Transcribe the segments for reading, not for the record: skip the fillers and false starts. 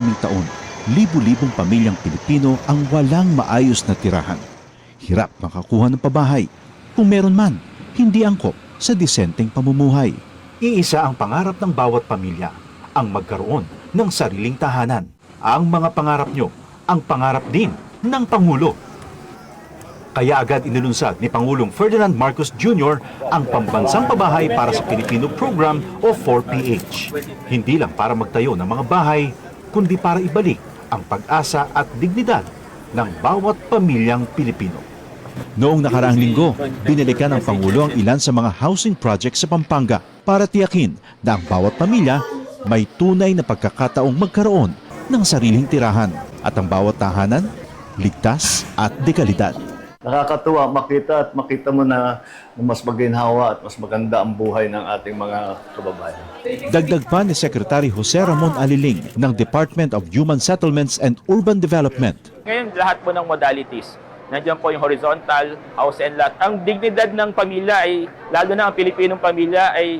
maraming taon, libu-libong pamilyang Pilipino ang walang maayos na tirahan. Hirap makakuha ng pabahay. Kung meron man, hindi angkop sa disenteng pamumuhay. Iisa ang pangarap ng bawat pamilya, ang magkaroon ng sariling tahanan. Ang mga pangarap nyo, ang pangarap din ng Pangulo. Kaya agad inilunsad ni Pangulong Ferdinand Marcos Jr. ang Pambansang Pabahay para sa Pilipino Program o 4PH. Hindi lang para magtayo ng mga bahay, kundi para ibalik ang pag-asa at dignidad ng bawat pamilyang Pilipino. Noong nakaraang linggo, binalikan ng Pangulo ang ilan sa mga housing projects sa Pampanga para tiyakin na ang bawat pamilya may tunay na pagkakataong magkaroon ng sariling tirahan at ang bawat tahanan ligtas at dekalidad. Nakakatuwa makita mo na mas maginhawa at mas maganda ang buhay ng ating mga kababayan. Dagdag pa ni Secretary Jose Ramon Aliling ng Department of Human Settlements and Urban Development. Ngayon, lahat po ng modalities. Nandiyan po yung horizontal, house and lot. Ang dignidad ng pamilya ay, lalo na ang Pilipinong pamilya, ay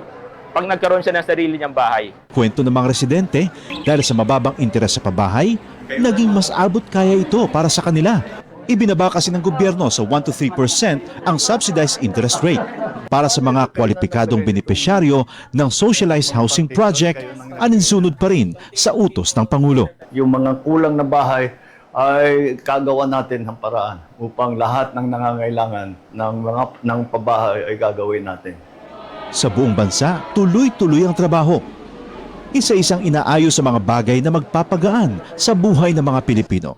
pag nagkaroon siya ng sarili niyang bahay. Kwento ng mga residente, dahil sa mababang interes sa pabahay, naging mas abot kaya ito para sa kanila. Ibinaba kasi ng gobyerno sa 1 to 3% ang subsidized interest rate para sa mga kwalipikadong benepisyaryo ng socialized housing project, aninsunod pa rin sa utos ng Pangulo. Yung mga kulang na bahay ay kagawa natin ng paraan upang lahat ng nangangailangan ng pabahay ay gagawin natin. Sa buong bansa, tuloy-tuloy ang trabaho. Isa-isang inaayos sa mga bagay na magpapagaan sa buhay ng mga Pilipino.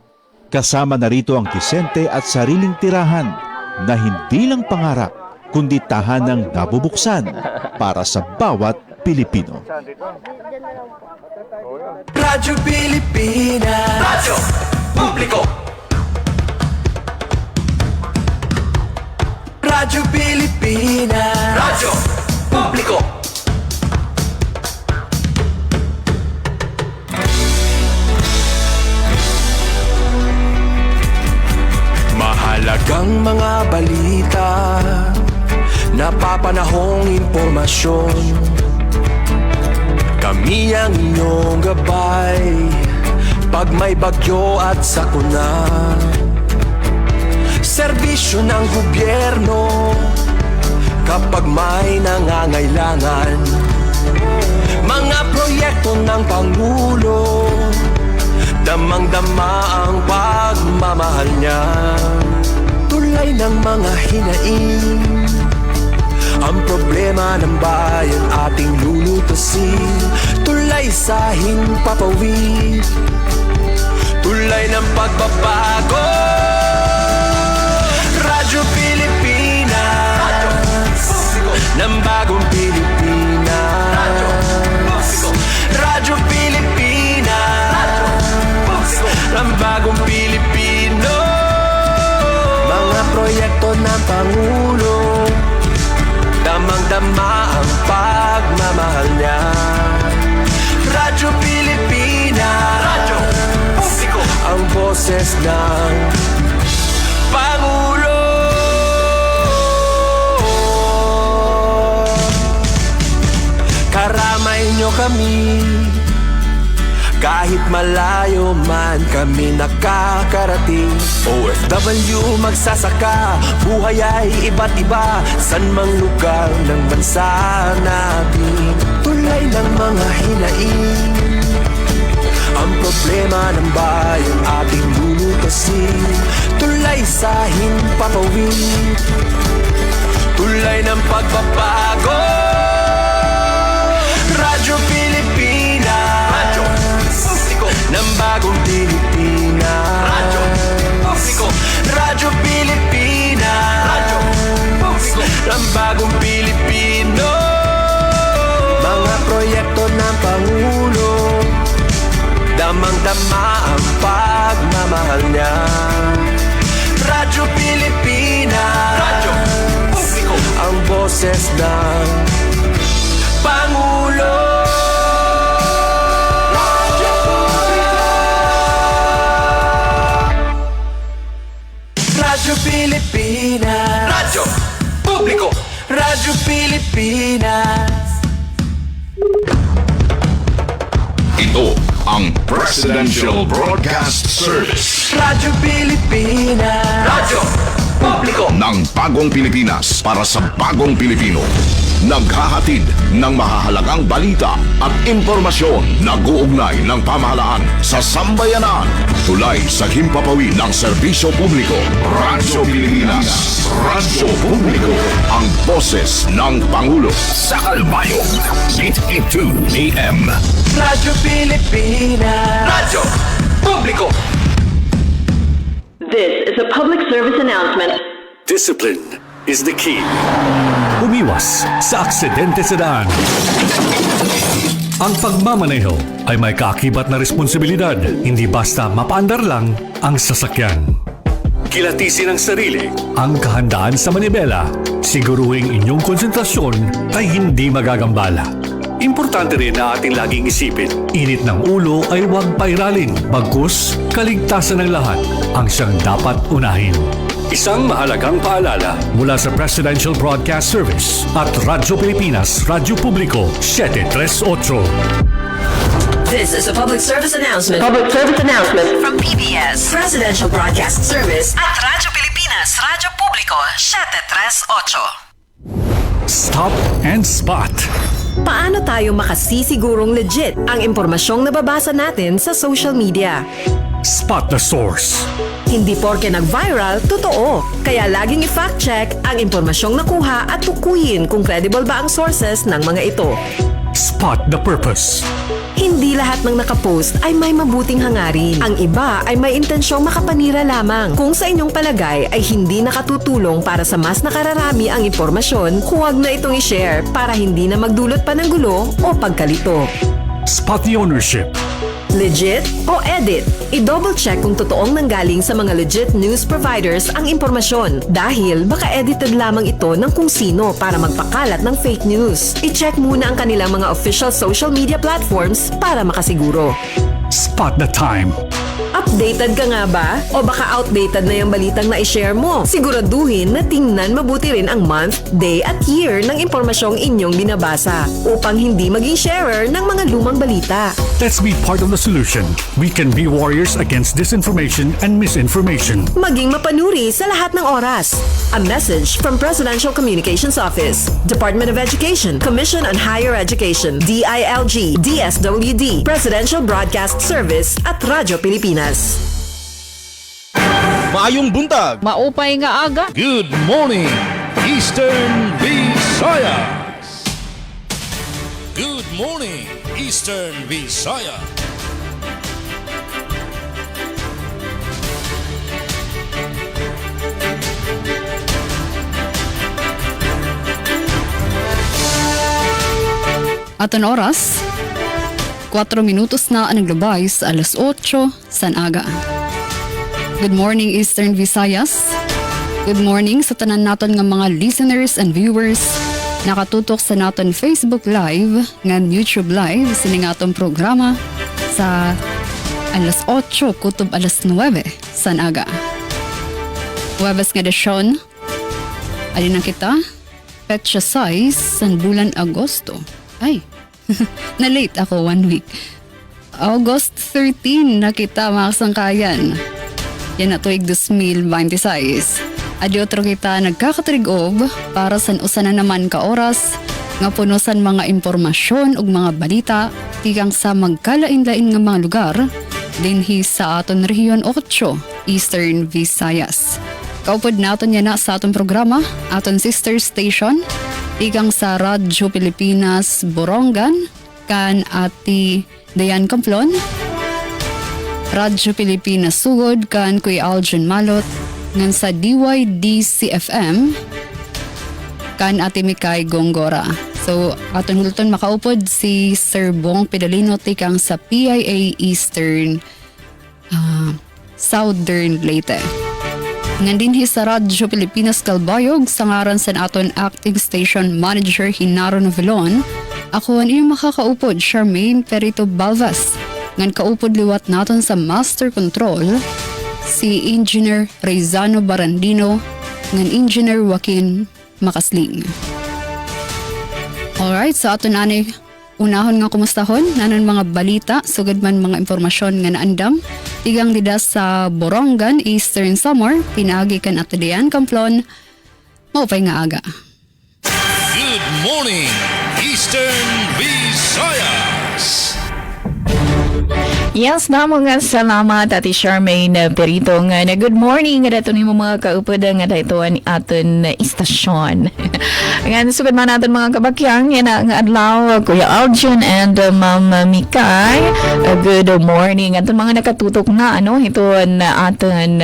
Kasama na rito ang disente at sariling tirahan na hindi lang pangarap, kundi tahanang nabubuksan para sa bawat Pilipino. Radyo Pilipinas, Radyo Publiko. Radyo Pilipinas, Radyo Publiko. Mahalagang mga balita, napapanahong impormasyon. Kami ang inyong gabay pag may bagyo at sakuna. Serbisyo ng gobyerno kapag may nangangailangan. Mga proyekto ng Pangulo, damang-dama ang pagmamahal niya. Tulay ng mga hinaing, ang problema ng bayan ating lulutasin. Tulay sa himpapawid, tulay ng pagbabago. Radyo Pilipinas, ng bagong Pilipinas. Radyo Pilipinas, ng bagong Pilipino. Mga proyekto ng Pangulo, damang-dama ang pagmamahal niya. Radyo Pilipinas, Radyo Publiko, ang boses ng Pangulo. Karamay nyo kami, kahit malayo man kami nakakarating. OFW magsasaka, buhay ay iba't iba, san mang lugar ng bansa natin. Tulay ng mga hinaing, ang problema ng bayan ating lulutasin. Tulay sa himpapawid, tulay ng pagbabago. Radyo Pilipinas, Radyo Publiko, ng bagong Pilipinas. Radyo Publiko, Radyo Pilipinas, Radyo Publiko, ng bagong Pilipino. Mga proyekto ng Pangulo, damang-dama ang pagmamahal niya. Radyo Pilipinas, Radyo Publiko, ang boses ng Pangulo. Radyo Pilipinas, Radyo Publiko, Radyo Pilipinas. Ito ang Presidential Broadcast Service Radyo Pilipinas. Radyo Publiko ng Bagong Pilipinas para sa Bagong Pilipino. Naghahatid ng mahahalagang balita at impormasyon na guugnay ng pamahalaan sa sambayanan. Tulay sa himpapawid ng serbisyo publiko. Radyo Pilipinas. Radyo Publiko. Ang boses ng Pangulo. Sa Kalbayog, 882 AM. Radyo Pilipinas. Radyo Publiko. This is a public service announcement. Discipline is the key. Umiwas sa aksidente sa daan. Ang pagmamaneho ay may kaakibat na responsibilidad, hindi basta mapaandar lang ang sasakyan. Kilatisin ang sarili, ang kahandaan sa manibela, siguruhing inyong konsentrasyon ay hindi magagambala. Importante rin na ating laging isipin, init ng ulo ay huwag pairalin, bagkus kaligtasan ng lahat ang siyang dapat unahin. Isang mahalagang paalala mula sa Presidential Broadcast Service at Radyo Pilipinas, Radyo Publiko, 738. This is a public service announcement. Public service announcement from PBS, Presidential Broadcast Service at Radyo Pilipinas, Radyo Publiko, 738. Stop and Spot. Paano tayo makasisigurong legit ang impormasyong nababasa natin sa social media? Spot the source. Hindi porke nag-viral, totoo. Kaya laging i-fact check ang impormasyong nakuha at tukuyin kung credible ba ang sources ng mga ito. Spot the purpose. Hindi lahat ng nakapost ay may mabuting hangarin. Ang iba ay may intensyong makapanira lamang. Kung sa inyong palagay ay hindi nakatutulong para sa mas nakararami ang impormasyon, huwag na itong i-share para hindi na magdulot pa ng gulo o pagkalito. Spot the ownership. Legit o edit? I-double check kung totoong nanggaling sa mga legit news providers ang impormasyon dahil baka edited lamang ito ng kung sino para magpakalat ng fake news. I-check muna ang kanilang mga official social media platforms para makasiguro. Spot the time. Updated ka nga ba? O baka outdated na yung balitang na-share mo? Siguraduhin na tingnan mabuti rin ang month, day at year ng impormasyong inyong binabasa upang hindi maging sharer ng mga lumang balita. Let's be part of the solution. We can be warriors against disinformation and misinformation. Maging mapanuri sa lahat ng oras. A message from Presidential Communications Office, Department of Education, Commission on Higher Education, DILG, DSWD, Presidential Broadcast Service at Radyo Pilipinas. Maayong buntag. Maupay nga aga. Good morning, Eastern Visayas. Good morning, Eastern Visayas. Aton oras, 4 minutos na ang naglabay sa alas 8 san aga. Good morning Eastern Visayas. Good morning sa tanan naton nga mga listeners and viewers nakatutok sa naton Facebook Live ngan YouTube Live sa ning atong programa sa alas 8 kutob alas 9 san aga. Huwebes nga desyon, alin na kita, petsa 6 san bulan Agosto. Ay, na-late ako 1 week. August 13 na kita mga sangkayan. Yan na tuig 2026. Adiotro kita nagkakatrigob para san usa na naman ka oras nga punusan mga impormasyon ug mga balita tigang sa magkalain-lain nga mga lugar dinhi sa aton rehiyon 8 Eastern Visayas. Kaupod naton yan na sa aton programa, aton sister station tigang sa Radyo Pilipinas Borongan kan ati Dayan Camplon, Radyo Pilipinas Sugod kan Kuya Aljon Malot ngan sa DYDC-FM kan ati Mikay Gongora. So aton hulton makaupod si Sir Bong Pedalino tikang sa PIA Eastern Southern Leyte. Ngandinhi sa Radyo Pilipinas Kalbayog sa ngaran sa aton acting station manager Hinaro Novelon, ako ang iyong makakaupod Charmaine Perito Balvas. Ngan kaupod liwat naton sa Master Control si Engineer Rezano Barandino ngan Engineer Joaquin Makasling. Alright, sa aton ani unahon nga kumustahon nanon mga balita sugad man mga impormasyon nga naandam tigang dida sa Borongan, Eastern Samar, pinaagi kan Atilian, Kamplon, maupay nga aga. Good morning, Eastern Visayas. Yes, namo nga salamat Ate Charmaine Perito nga na good morning nga dato nimo mga kaupod nga dito ni aton istasyon. Nga sugad man naton mga kabakyang yan nga adlaw Kuya Aljon and Ma'am Mikay. Good morning aton mga nakatutok na ito na aton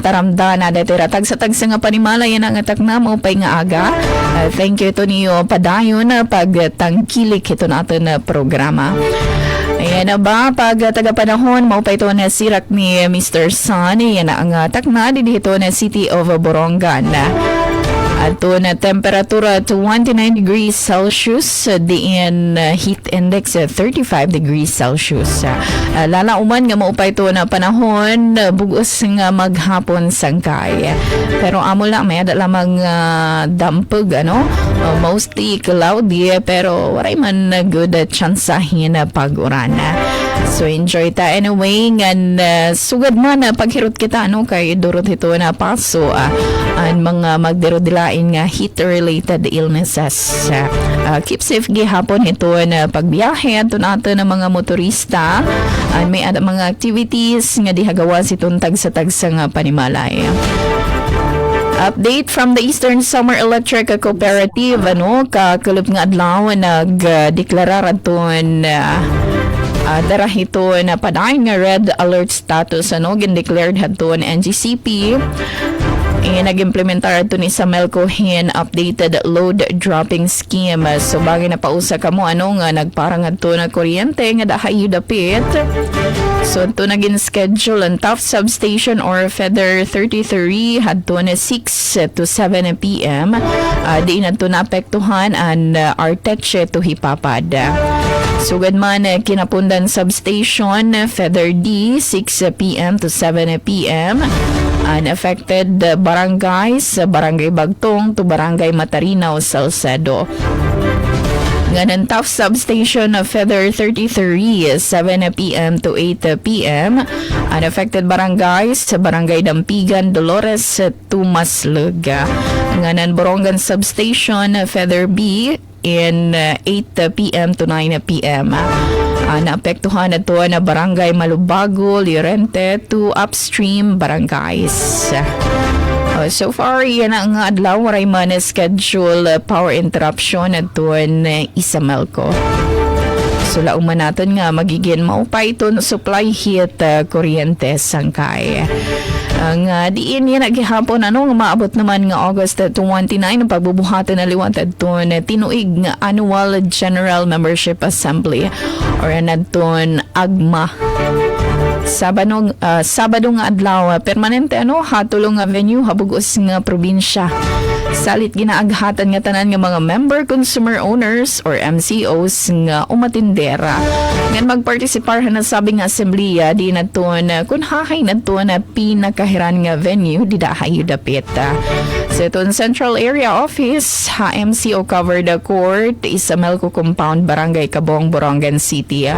taramdan na dito tagsa nga panimala yan ang atak na mo pay nga aga. Thank you to niyo padayon pagtangkilik ito na aton programa. Ayan na ba, pag tagapanahon, maupay ito na sirak ni Mr. Sun, yan ang takna dito na City of Borongan. At na temperatura 29 degrees Celsius, diin heat index 35 degrees Celsius. Lalauman nga maupay ito na panahon, bugos nga maghapon sangkay. Pero amo lang, may ada lamang dampag, mostly cloudy, pero waray man good chansahin na pag-uran. So enjoy ta anyway ngan sugad man paghirot kita kay durot ito na paso ang mga magderodilain nga heat related illnesses. Keep safe gihapon ito na pagbiyahe aton ato ng mga motorista may mga activities nga dihagawas itong tagsa-tagsa nga panimalay. Update from the Eastern Summer Electric Cooperative kakulop nga adlaw nagdeklarar aton darah ito na padayon nga red alert status gin-declared hadton NGCP. Nag-implementar ito ni Samelco Hin updated load dropping scheme. So bagay na pausa ka mo nga nagparang ito na kuryente nga dahay dapit. So ito naging schedule ang Taft Substation or Feather 33 hadto na 6 to 7 p.m. Di na ito naapektuhan ang Arteche to Hipapad. Sugad man Kinapundan Substation Feather D 6 p.m. to 7 p.m. Unaffected barangays Barangay Bagtong to Barangay Matarinaw, Salcedo. Ngayon Taft Substation Feather 33 7 p.m. to 8 p.m. Unaffected barangays Barangay Dampigan, Dolores to Maslug. Ngayon Borongan Substation Feather B in 8 p.m. to 9 p.m. Naapektuhan na to na Barangay Malubago, Llorente to upstream barangays. So far, yan ang adlaw waray man schedule power interruption at tuwan Isamelco. So lauman natin nga magiging maupay ito supply heat kuryente sangkay. Ang diin yan naghihapon nga maabot naman nga August 29 ang pagbubuhatan na liwantad ton tinuig nga Annual General Membership Assembly or nadton AGMA. Sabado nga adlaw permanente hatulong nga venue habugos nga probinsya. Salit ginaaghatan nga tanan nga mga member consumer owners or MCOs nga umatindera. Ngan magpartisipar na sabi nga assembleya di naton kun hahay naton na pinakahiran nga venue di dahay dapit. Sa iton Central Area Office, HMCO covered court, Isamelco Compound, Barangay Cabong, Borongan City.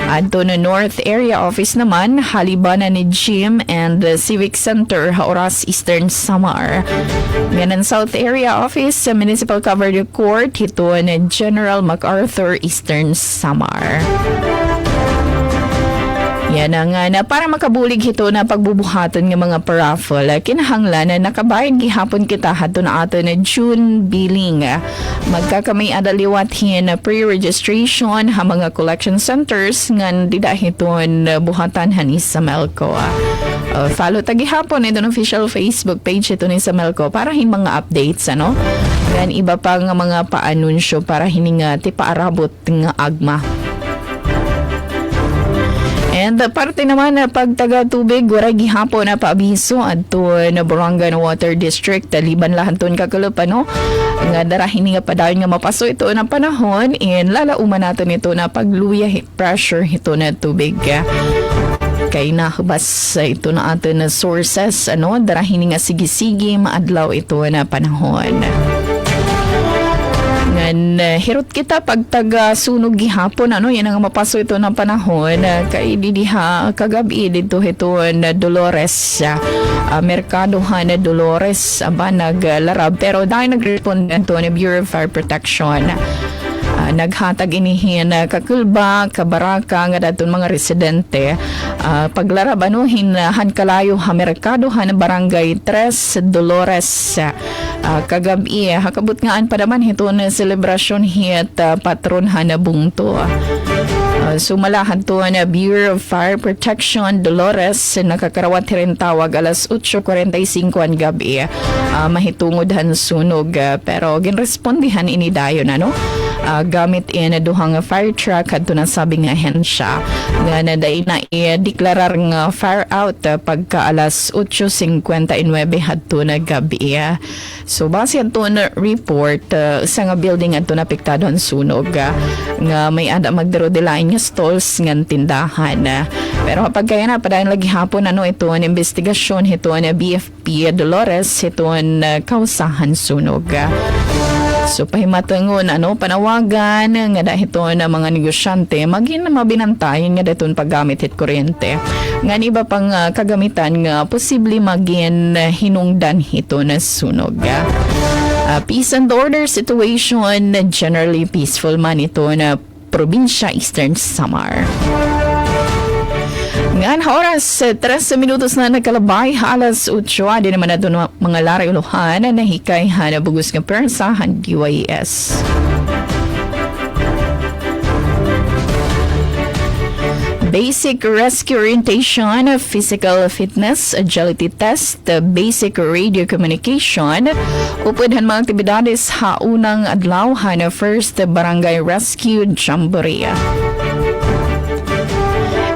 Adto na North Area Office naman, Halibanan ni Gym and Civic Center, Haoras, Eastern Samar. Ngayon South Area Office, Municipal Covered Court, ito na General MacArthur, Eastern Samar. Yan ang na para makabulig ito na pagbubuhaton ng mga paraffle. Kinahanglan na nakabayad gihapon kita hato na ato na June billing. Magkakamay adaliwathin na pre-registration ha mga collection centers ngan didahiton buhatan hanis sa Melco. Follow tagi hapon ito ng official Facebook page ito ni Samelco para hin mga updates Yan iba pa nga mga paanunsyo para hininga tipaarabot nga agma. And parte naman na pagtaga tubig waray gihapon na paabiso adto na Borongan Water District liban lahanton kakulup nga darahin nga padayon nga mapaso ito na panahon and lalauman natin ito na pagluya pressure ito na tubig. Kay nahubas ito na atin na sources darahin nga sige-sige maadlaw ito na panahon. Ngan hirot kita pagtaga sunog gihapon ano yan ang mapaso ito ng panahon kay didiha kagabi dito Dolores Mercadohan Dolores aba naglarab pero dahil nag-respond ito ni Bureau of Fire Protection naghatag inihin kakulba kabaraka nga daton mga residente paglarab ano hinahan kalayo ha merkado han barangay 3 Dolores kagabi hakabot ngaan pa naman hito na selebrasyon hit patron han bungto sumalahan to na Bureau of Fire Protection Dolores nakakarawat rin tawag alas 8:45 ang gabi mahitungod han sunog pero ginrespondihan ini dayon ano gamit duhang fire truck kadto na sabing ahensya nga naday na i-deklarar nga fire out pagka alas 8:59 hadto na gabi. So base ato na report sa nga building adto napiktado ang sunog nga may ada magdaro dilain nga stalls nga tindahan. Pero pagkaya na padayon lagi hapon ano ito ang investigasyon ito na BFP Dolores ito ang kausahan sunog. So pahimatangon panawagan nga dahil ito na mga negosyante maging mabinantayan nga daton paggamit hit kuryente. Nga iba pang kagamitan nga posible maging hinungdan ito na sunog. Peace and order situation generally peaceful man ito na probinsya Eastern Samar. Ngan oras 13 minutos na nagkalabay alas 8 di naman na doon mga laray uluhan na nahikay na bugos ng persahan DYS. Basic rescue orientation, physical fitness, agility test, basic radio communication, upodhan mga aktibidades haunang adlaw na first barangay rescue jamboree.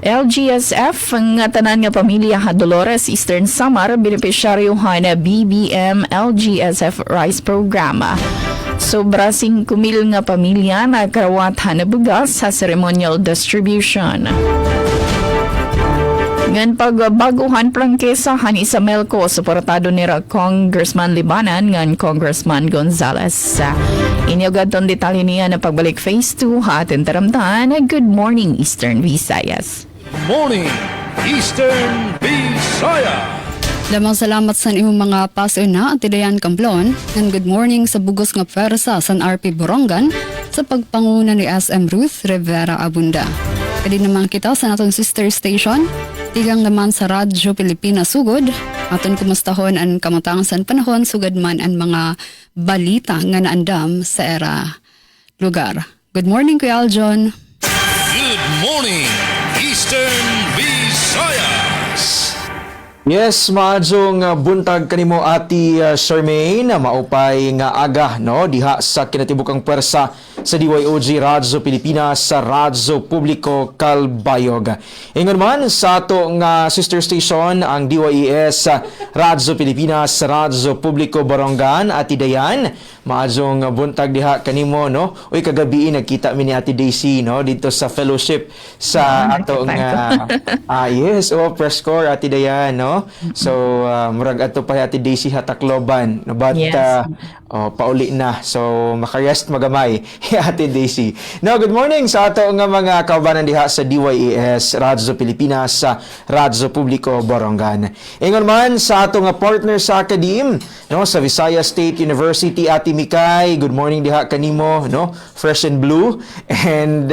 LGSF nga tanan nga pamilya ha Dolores Eastern Samar benepisyaryo na BBM LGSF Rice Program. Sobra 5,000 nga pamilya na karawat na bugas sa ceremonial distribution. Ngan pagbaguhan prangkesahan isa Melco suportado ni Congressman Libanan ngan Congressman Gonzales. Inyogad ton detalye niya na pagbalik phase 2 atin taramdahan. Good morning Eastern Visayas. Morning, Eastern Visayas. Lamang salamat sa imong mga paso na at Tidayan Kamplon. And good morning sa bugos nga pwersa sa RP Borongan sa pagpanguna ni SM Ruth Rivera Abunda. Pwede naman kita sa natong sister station, tigang naman sa Radyo Pilipinas Sugod. Aton kumustahon ang kamatangan panahon sugad man ang mga balita nga naandam sa era lugar. Good morning Kuya Aljon. Good morning, Eastern Visayas. Yes, maadjong buntag kanimo ati Charmaine, maupay nga aga no diha sa kinatibukang pwersa sa DYOG Radyo Pilipinas sa Radyo Publiko Calbayog. Ingon man sa ato nga sister station ang DYES Radyo Pilipinas sa Radyo Publiko Borongan ati Dayan. Maadjong buntag diha kanimo no. Uy kagabi nagkita mi ni Ate Daisy no dito sa fellowship sa ato nga yes, press corps Ate Dayan no. So murag ato pa Ate Daisy hatakloban no but yes. Pauli na. So makarest magamay Ate Daisy. No, good morning sa ato nga mga kaubanan diha sa DYES Radyo Pilipinas sa Radyo Publiko Borongan. Ingon man sa ato nga partner sa Akadim no sa Visayas State University Ate Mikay, good morning diha kanimo no, fresh and blue. And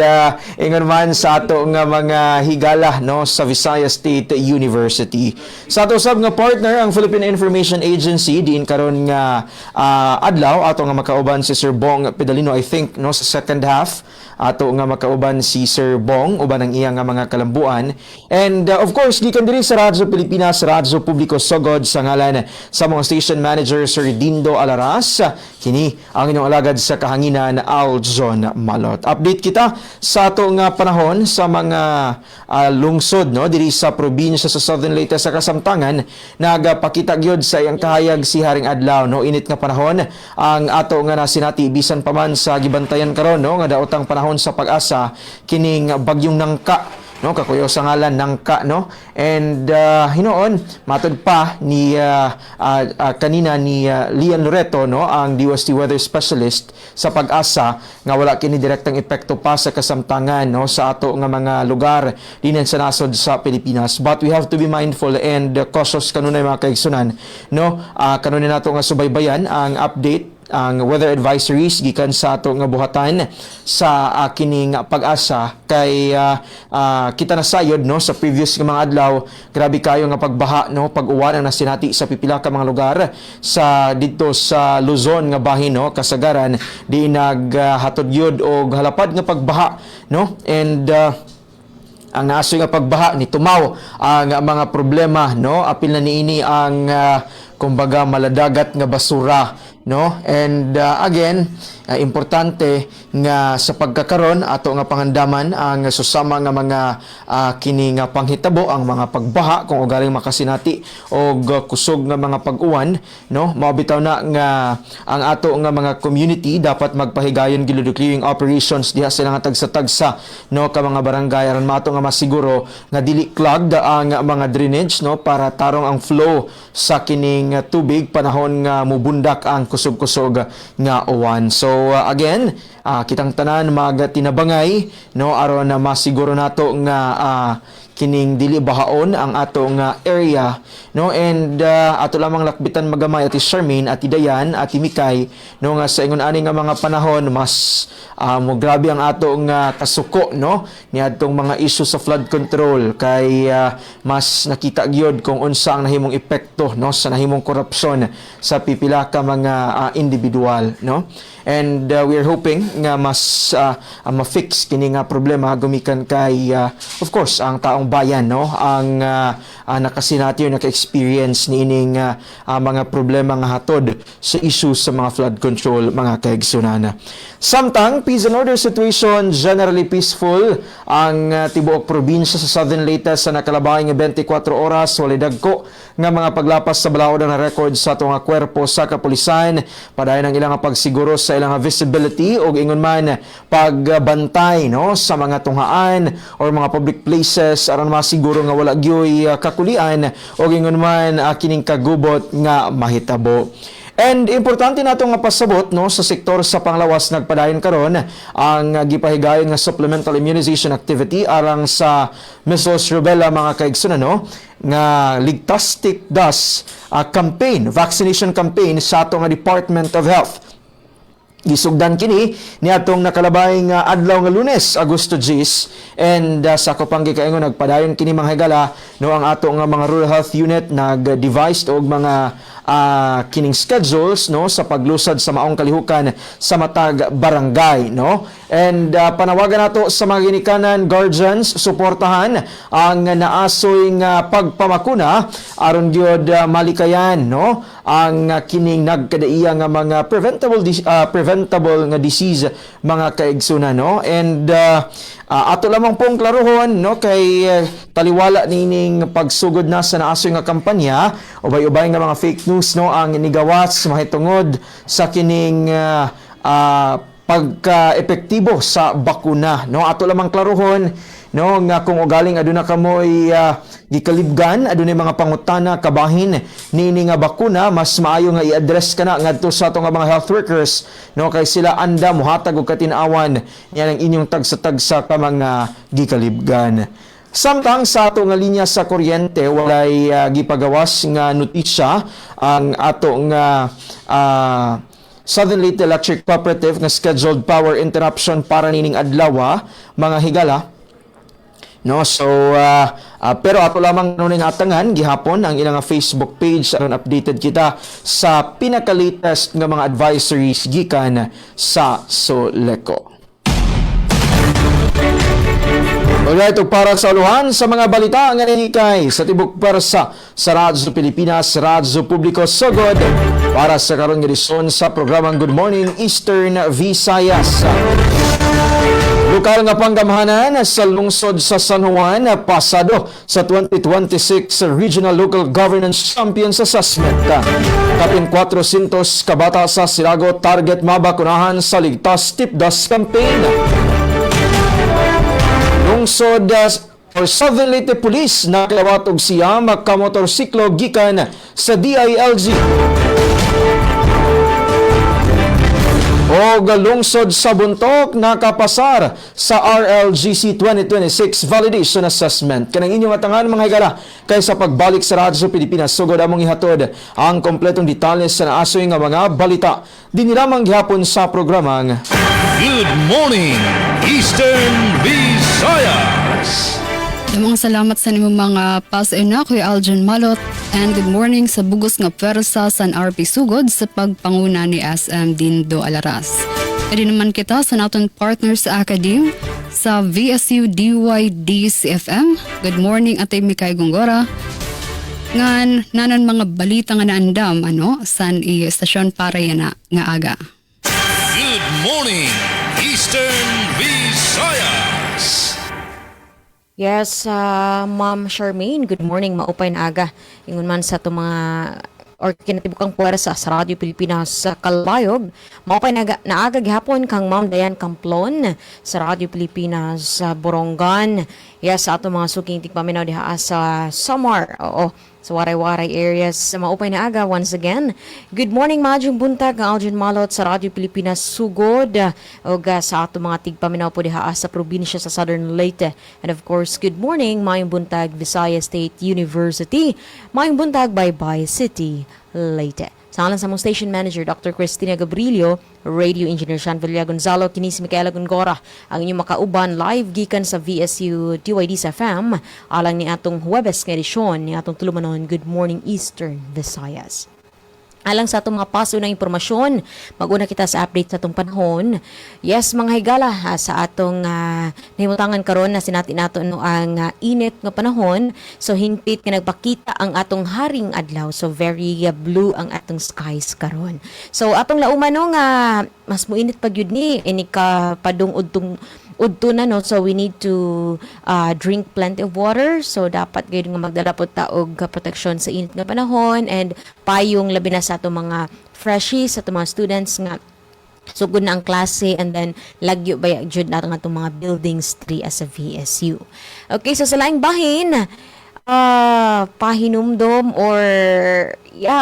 ingon man sa ato nga mga higala no sa Visayas State University. Sa ato sab nga partner ang Philippine Information Agency diin karon nga adlaw ato nga makauban si Sir Bong Pedalino I think no sa second half ato nga makauban si Sir Bong uban ang iyang nga mga kalambuan. And of course gikan diri sa Radyo Pilipinas Radyo Publiko Sogod sa ngalan sa mga station manager Sir Dindo Alaras, kini ang inyong alagad sa kahanginan Aljon Malot. Update kita sa ato nga panahon sa mga lungsod no diri sa probinsya sa Southern Leyte sa Kasamtangan. Nagapakita gyud sa iyang kahayag si Haring Adlaw no init nga panahon ang ato nga nasinati bisan pa man sa gibantayan karon no nga daotang panahon sa pag-asa kining bagyong nangka no, kakuyo sa ngalan Nangka, no, and hinoon matod pa ni kanina ni Lian Loreto, no, ang DOST weather specialist sa Pag-asa nga wala kini direktang epekto pa sa kasamtangan, no, sa ato nga mga lugar dinhi sa nasod sa Pilipinas, but we have to be mindful and cautious kanunay mga kaigsunan, no. Kanunay nato nga subaybayan ang update, ang weather advisories gikan sa ato nga buhatan sa kining Pag-asa kay kita nasayod, no, sa previous nga mga adlaw grabe kayo nga pagbaha, no, pag-uwan ang nasinati sa pipila ka mga lugar sa dito sa Luzon nga bahin, no, kasagaran di naghatod gyud og halapad nga pagbaha, no, and ang naasoy nga pagbaha ni tumaw ang mga problema, no, apil na niini ang kumbaga maladagat nga basura, no, and again importante nga sa pagkakaron ato nga pangandaman ang susama nga mga kini nga panghitabo ang mga pagbaha kung ugaling makasinati og kusog nga mga pag-uwan, no, mabitaw na nga ang ato nga mga community dapat magpahigayon gilud clearing operations diha sila nga tagsa-tagsa, no, ka mga barangay aron mato nga masiguro nga dili clogged ang mga drainage, no, para tarong ang flow sa kining tubig panahon nga mubundak ang kusog-kusog nga uwan. So again, kitang tanan magtinabangay, no, aron na masiguro nato nga kining dili bahaon ang ato nga area, no, and ato lamang lakbitan magamay ati Charmaine, ati Dayan, ati Mikay, no, nga sa ingon ani nga mga panahon mas mo grabe ang ato nga kasuko, no, niadtong mga issue sa flood control kay mas nakita gyud kung unsa ang nahimong epekto, no, sa nahimong korupsyon sa pipila ka mga individual, no, and we are hoping nga mas ma-fix kini nga problema gumikan kay of course ang taong bayan, no, ang nakasinati o naka-experience niining mga problema nga hatod sa issues sa mga flood control mga kaigsunan. Samtang peace and order situation generally peaceful ang tibuok probinsya sa Southern Leyte sa nakalabay nga 24 oras, walay dagko nga mga paglapas sa balaod na record sa atong kwerpo sa kapulisan padayon ang ilang pagsiguro sa ilang visibility o ingon man pagbantay, no, sa mga tunghaan or mga public places aron masiguro nga wala gyoy kakulian o ingon man kining kagubot nga mahitabo. And importante nato nga pasabot, no, sa sektor sa panglawas nagpadayon karon ang gipahigayon nga supplemental immunization activity arang sa measles, rubella mga kaigsunan, no, nga ligtas tikdas campaign, vaccination campaign sa ato nga Department of Health. Gisugdan kini niadtong nakalabay nga adlaw nga Lunes, Agosto 10, and sa kopang gikaingon nagpadayon kini mga higala, no, ang ato nga mga rural health unit nag-devise og mga kining schedules, no, sa paglusad sa maong kalihukan sa matag barangay, no, and panawagan nato sa mga ginikanan guardians suportahan ang naasoy nga pagpamakuna aron gyud malikayan, no, ang kining nagkadaiya nga mga preventable nga disease mga kaigsunan, no, and ato lamang pong klaruhon, no, kay taliwala nining pagsugod na sa naasoy nga kampanya ubay-ubay nga mga fake news, no, ang nigawas mahitungod sa kining pagka-epektibo sa bakuna, no, ato lamang klaruhon, no, nga kung ugaling aduna kamoy gikalibgan adunay mga pangutana kabahin niini nga bakuna, mas maayo nga i-address kana ngadto sa ato nga mga health workers, no, kay sila anda mohatag og katin-awan yan ang inyong tagsa-tagsa ka mga gikalibgan. Samtang sa ato nga linya sa kuryente walay gipagawas nga notisya ang ato nga Southern Leyte Electric Cooperative nga scheduled power interruption para nining adlaw mga higala, no, so pero ato lamang nuning atangan gihapon ang ilang Facebook page aron updated kita sa pinaka-latest nga mga advisories gikan sa Soleco. Alright, para sa aluhan sa mga balita nga nanikay sa tibok persa sa Radyo Pilipinas, Radyo Publiko Sugod, para sa karon nga edisyon sa programang Good Morning Eastern Visayas. Lokal nga panggamhanan sa lungsod sa San Juan pasado sa 2026 Regional Local Governance Champions Assessment. Kapin 400 kabata sa Silago target mabakunahan sa Ligtas Tipdas Campaign. Lungsod Or Southern Leyte Police naklawat og siyam ka motorsiklo gikan sa DILG. O galungsod sa buntok nakapasar sa RLGC 2026 Validation Assessment. Kanang inyong atangan mga higala kaysa pagbalik sa Radyo Pilipinas. Sugod among ihatod ang kompletong detalye sa naasoy nga mga balita. Dinilamang gihapon sa programang Good morning, Eastern Visayas. Damang salamat sa nimong mga pas-ina, Kuya Aljan Malot, and good morning sa bugos nga pwersa sa RP Sugod sa pagpanguna ni SM Dindo Alaras. Kadi naman kita sa naton partners sa Academe sa VSU DYD CFM. Good morning, Ate Mikay Gongora. Ngan nanon mga balita nga naandam san istasyon para yana nga aga. Good morning, Eastern Visayas. Yes, Ma'am Charmaine, good morning, maupay na aga. Ingon man sa itong mga or kinatibukang puwersa sa Radyo Pilipinas sa Kalbayog. Maupay na aga gihapon kang Ma'am Dayan Camplon sa Radyo Pilipinas sa Borongan. Yes, sa itong mga suking tigpaminaw diha sa Samar. Oo, sa Waray-Waray areas sa maupay na aga once again. Good morning, Majong Buntag, ang Aljan Malot sa Radyo Pilipinas Sugod. O sa ato mga tigpaminaw po diha sa probinsya sa Southern Leyte. And of course, good morning, Mayong Buntag, Visayas State University. Mayong Buntag, Baybay City, Leyte. Sa alang sa mong station manager, Dr. Cristina Gabrilio, radio engineer Sean Villa Gonzalo, kinis Micaela Gongora, ang inyong makauban live gikan sa VSU DYD sa FM, alang ni atong Huwebes nga edisyon ni atong tulumanon Good Morning Eastern Visayas. Alang sa atong mga paso ng impormasyon, mag-una kita sa update sa atong panahon. Yes, mga higala, sa atong nahimutangan karon na sinatin nato ang init nga panahon. So, hingpit nga nagpakita ang atong haring adlaw. So, very blue ang atong skies karon. So, atong lauman nga mas muinit pag yun ni, inika padung udto na, no? So we need to drink plenty of water. So dapat gayud nga magdala po ta og protection sa init nga panahon and payong labi na sa ato mga freshies, sa ato mga students nga sugod na ang klase, and then lagyo ba jud nato nga itong mga buildings 3 as a VSU. Okay, so sa laing bahin, pahinumdom or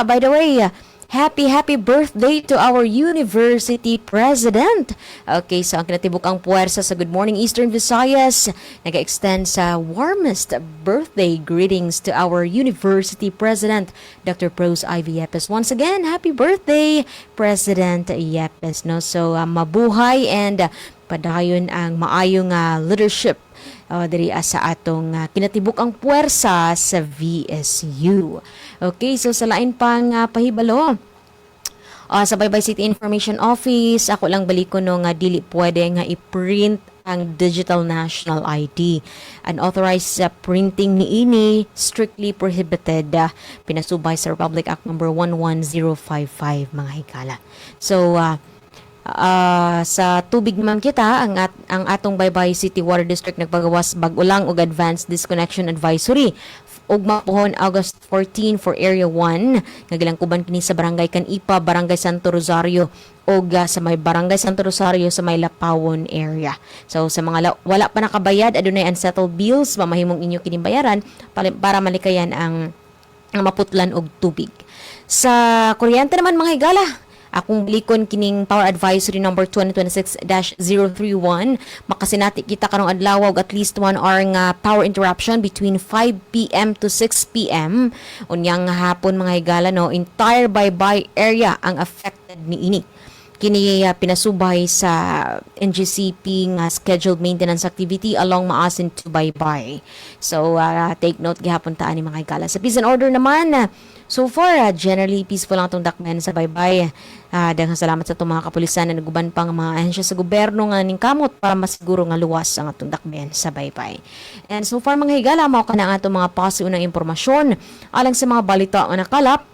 by the way, happy birthday to our university president. Okay, so ang kinatibukang puwersa sa Good Morning Eastern Visayas nag-extend sa warmest birthday greetings to our university president, Dr. Pros Ivy Yepes. Once again, happy birthday, President Yepes. No? So, mabuhay and padayon ang maayong leadership diri sa atong kinatibukang puwersa sa VSU. Okay, so sa lain pang pahibalo, sa Baybay City Information Office, ako lang baliko no nga dili pwede nga i-print ang digital national ID. Unauthorized printing ni ini strictly prohibited. Pinasubay sa Republic Act No. 11055 mga higala. So, sa tubig naman kita, ang atong Baybay City Water District nagpagawas bag-ulang og advanced disconnection advisory ugma pohon August 14 for Area 1 nagilangkuban kini sa Barangay Canipa, Barangay Santo Rosario og sa may Barangay Santo Rosario sa may Lapawon area. So sa mga wala pa nakabayad adunay unsettled bills, mamahimong inyo kini bayaran para malikayan ang maputlan og tubig. Sa kuryente naman mga higala, akong blikon kining Power Advisory number 2026-031, makasinati kita karong adlaw og at least 1 hour nga power interruption between 5 p.m. to 6 p.m. Unyang hapon mga higala, no, entire Baybay area ang affected ni ini. Kini pinasubay sa NGCP nga scheduled maintenance activity along Maasin to Baybay. So take note gihapon taan ni mga higala. Sa peace and order naman, so far, generally peaceful lang itong dakmen sa Baybay. Daghang salamat sa itong mga kapulisan na naguban pang mga ahensya sa gobyerno nga ning kamot para masiguro nga luwas ang itong dakmen sa Baybay. And so far mga higala, mao ka na ang itong mga pasiunang impormasyon alang sa mga balita nga nakalap.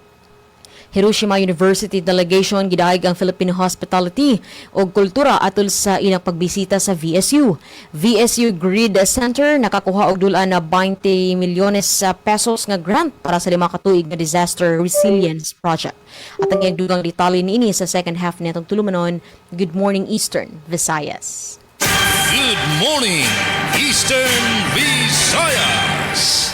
Hiroshima University Delegation gidayeg ang Filipino Hospitality o Kultura atol sa ilang pagbisita sa VSU. VSU Grid Center nakakuha og dula na 20 milyones pesos nga grant para sa 5 katuig nga disaster resilience project. At ang dugang detalye niini sa second half nitong tulumanon, Good Morning Eastern Visayas. Good morning, Eastern Visayas.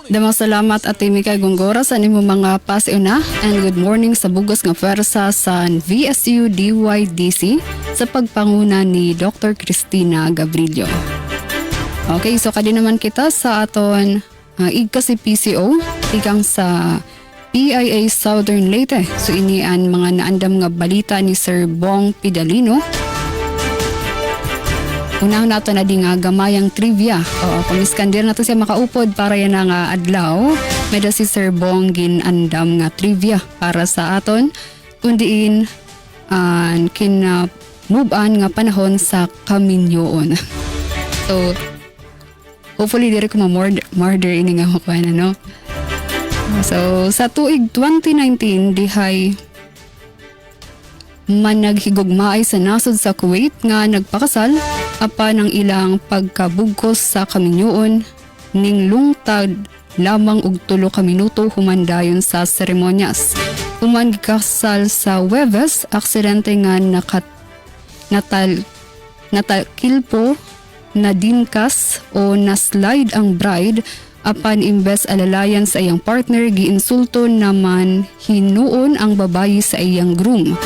Damo salamat at Mika Gongora sa nimo mga pasiuna and good morning sa bugos nga pwersa sa VSU DYDC sa pagpanguna ni Dr. Cristina Gabrillo. Okay, so kadi naman kita sa aton igka si PCO ikang sa PIA Southern Leyte. So ini ang mga naandam nga balita ni Sir Bong Pidalino. Unahon nato na di nga gamayang trivia. O kumiskandir nato siya makaupod para yan nga adlaw. Medyo si Sir Bong ginandam nga trivia para sa aton. Kundiin move on nga panahon sa kaminyoon. So, hopefully dire ko ma-murder ini nga makuha na, no? So, sa tuig 2019, dihay managhigugmaay sa nasod sa Kuwait nga nagpakasal apan ang ilang pagkabugkos sa kaminyoon ning lungtad lamang og 3 ka minuto human dayon sa seremonyas. Human gikasal sa Webes, aksidente nga natakilpo na dinkas o naslide ang bride apan imbes alalayan sa iyang partner giinsulto naman hinuon ang babayi sa iyang groom.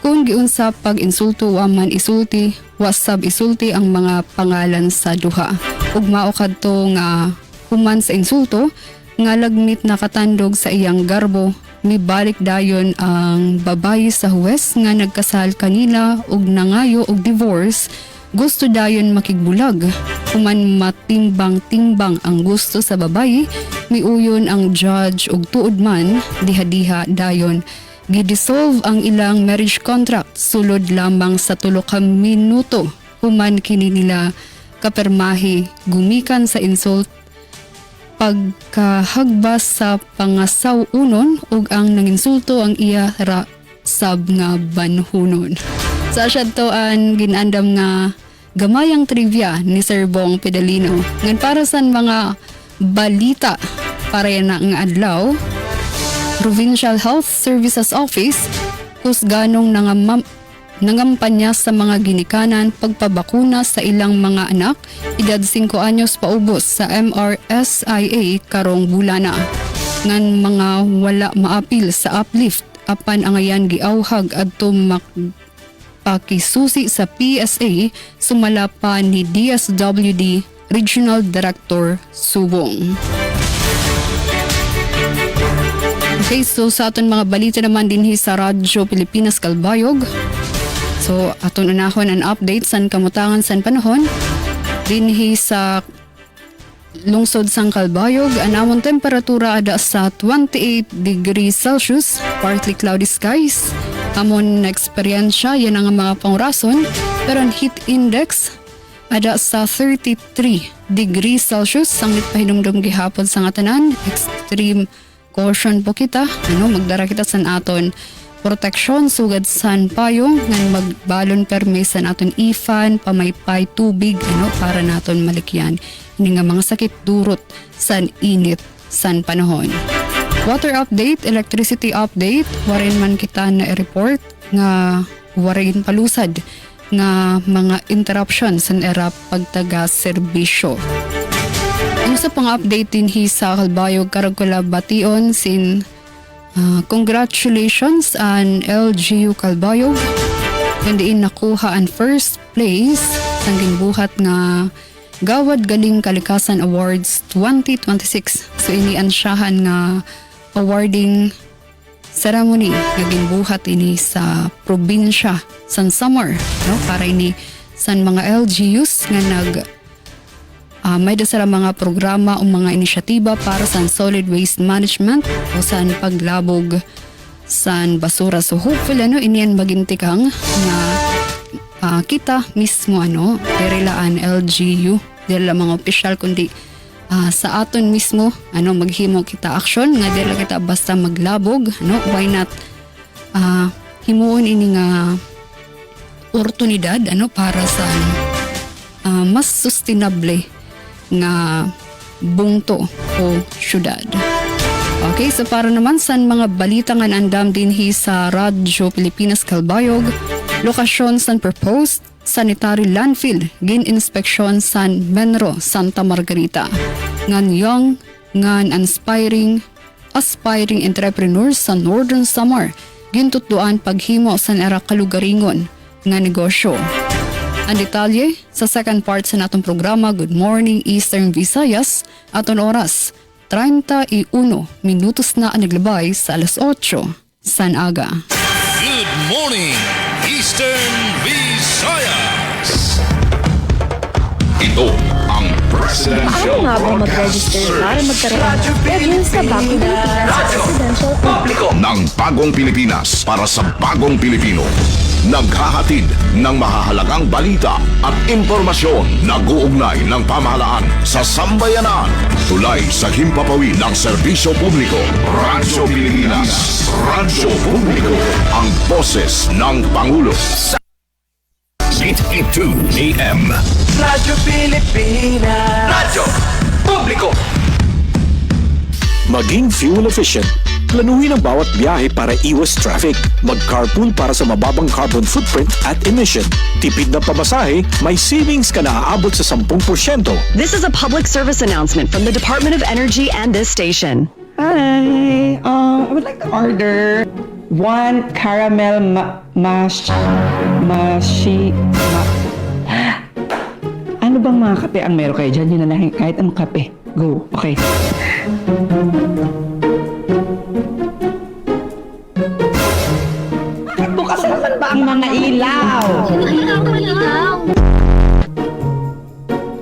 Kung giunsa pag-insulto wa man isulti, wasab isulti ang mga pangalan sa duha. Ug mao kadto nga human sa insulto nga lagmit nakatandog sa iyang garbo, mibalik dayon ang babayi sa huwes nga nagkasal kanila ug nangayo og divorce. Gusto dayon makigbulag. Human matimbang-timbang ang gusto sa babayi, miuyon ang judge ug tuod man diha-diha dayon gidissolve ang ilang marriage contract sulod lamang sa 3 ka minuto human kini nila kapermahi gumikan sa insult pagkahagbas sa pangasaw-unon ug ang nanginsulto ang iya ra sab nga banhunon. Sa asyadtoan ginandam nga gamayang trivia ni Sir Bong Pidalino ngan para sa mga balita para yan nga adlaw. Provincial Health Services Office kusganong nangampanya sa mga ginikanan pagpabakuna sa ilang mga anak edad 5 anyos paubos sa MRSIA karong bulana. Ngan mga wala maapil sa uplift apan angayan giawhag adto pakisusi sa PSA sumala pa ni DSWD Regional Director Subong. Okay, so sa aton mga balita naman dinhi sa Radyo Pilipinas Kalbayog. So aton unahon ang update san kamutangan san panahon dinhi sa lungsod sang Kalbayog. Anamon temperatura ada sa 28 degrees Celsius, partly cloudy skies. Amon na eksperyensya yan ang mga pangurason, pero ang heat index ada sa 33 degrees Celsius. Sanglit pahinumdum gihapon sa nga tanan, extreme caution po kita, magdara kita san aton proteksyon sugad san payong ngan magbalon perme san aton ifan pamaypay tubig para naton malikyan ini nga mga sakit durot san init san panahon. Water update, electricity update, warin man kita na i-report nga warin palusad nga mga interruption san era pagtaga serbisyo. Ang sa pang-update din sa Kalbayog karagkula bation sin congratulations an LGU Kalbayog kandiin nakuha ang first place sang ginbuhat nga Gawad Galing Kalikasan Awards 2026. So ini ansyahan nga awarding ceremony nga ginbuhat ini sa probinsya san Samar para ini san mga LGUs nga may dasara mga programa o mga inisyatiba para sa solid waste management o sa paglabog sa basura. So hopefully iniyan magintikang na kita mismo dirilaan LGU dila mga opisyal kundi sa aton mismo maghimo kita aksyon nga dila kita basta maglabog why not himuon ini nga oportunidad para sa mas sustainable nga bungto o syudad. Okay, so para naman sa mga balita nga andam dinhi sa Radyo Pilipinas Kalbayog, lokasyon sa proposed sanitary landfill gin inspeksyon san Menro, Santa Margarita. Ngan young, ngan aspiring entrepreneurs sa Northern Samar gintutduan paghimo sa era kalugaringon nga negosyo. Ang detalye sa second part sa natong programa Good Morning Eastern Visayas aton oras 31 minutos na ang naglabay sa alas 8 san aga. Good morning, Eastern Visayas. Ito ang Presidential Paano nga ba mag-register para magkaroon ng schedule sa Bagong Pilipinas sa Presidential Publiko ng Bagong Pilipinas para sa Bagong Pilipino. Naghahatid ng mahahalagang balita at impormasyon na guugnay ng pamahalaan sa sambayanan. Tulay sa himpapawid ng serbisyo publiko. Radyo Pilipinas. Radyo Publiko. Ang boses ng Pangulo. 8:02 AM. Radyo Pilipinas. Radyo Publiko. Maging fuel efficient. Planuhin ang bawat biyahe para iwas traffic. Mag-carpool para sa mababang carbon footprint at emission. Tipid na pamasahe, may savings ka na aabot sa 10%. This is a public service announcement from the Department of Energy and this station. Hi, I would like to order one caramel Ano bang mga kape ang meron kayo dyan? Yun na lang, kahit anong kape. Go, okay. Bakit bukas naman ba ang mga ilaw?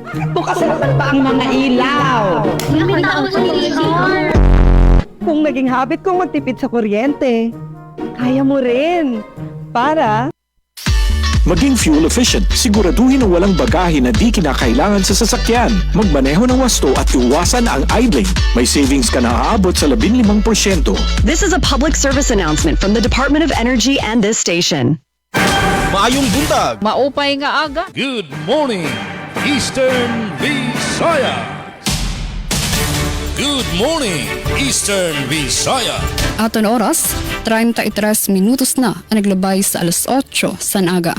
Bakit bukas naman ba ang mga ilaw? Kung naging habit kong magtipid sa kuryente, kaya mo rin. Para Maging fuel efficient. Siguraduhin na walang bagahe na di kinakailangan sa sasakyan. Magmaneho ng wasto at iwasan ang idling. May savings ka na aabot sa 15%. This is a public service announcement from the Department of Energy and this station. Maayong buntag. Maupay nga aga. Good morning, Eastern Visayas. Good morning, Eastern Visayas. Aton oras, 33 minutos na ang naglabay sa alas 8 san aga.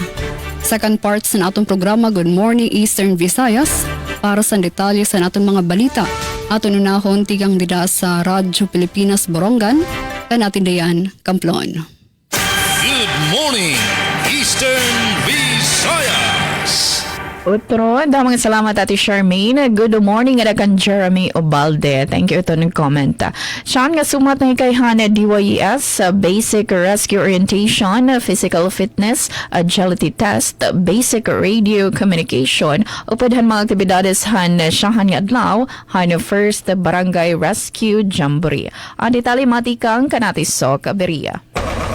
Second part sa natong programa Good Morning Eastern Visayas para sa detalye sa natong mga balita. Aton unahon tigang dida sa Radyo Pilipinas Borongan, Kanatindayan, Kamplon. Good morning, Eastern Visayas. Utro, damang salamat Ate Charmaine. Good morning at kan Jeremy Obalde. Thank you ito ng comment. Siyan nga sumat na kay Hana DYES, basic rescue orientation, physical fitness, agility test, basic radio communication. Upadhan mga aktibidades han siyahan nga adlaw, han first barangay rescue jamboree. Ang detalye matikang kanatiso kaberia.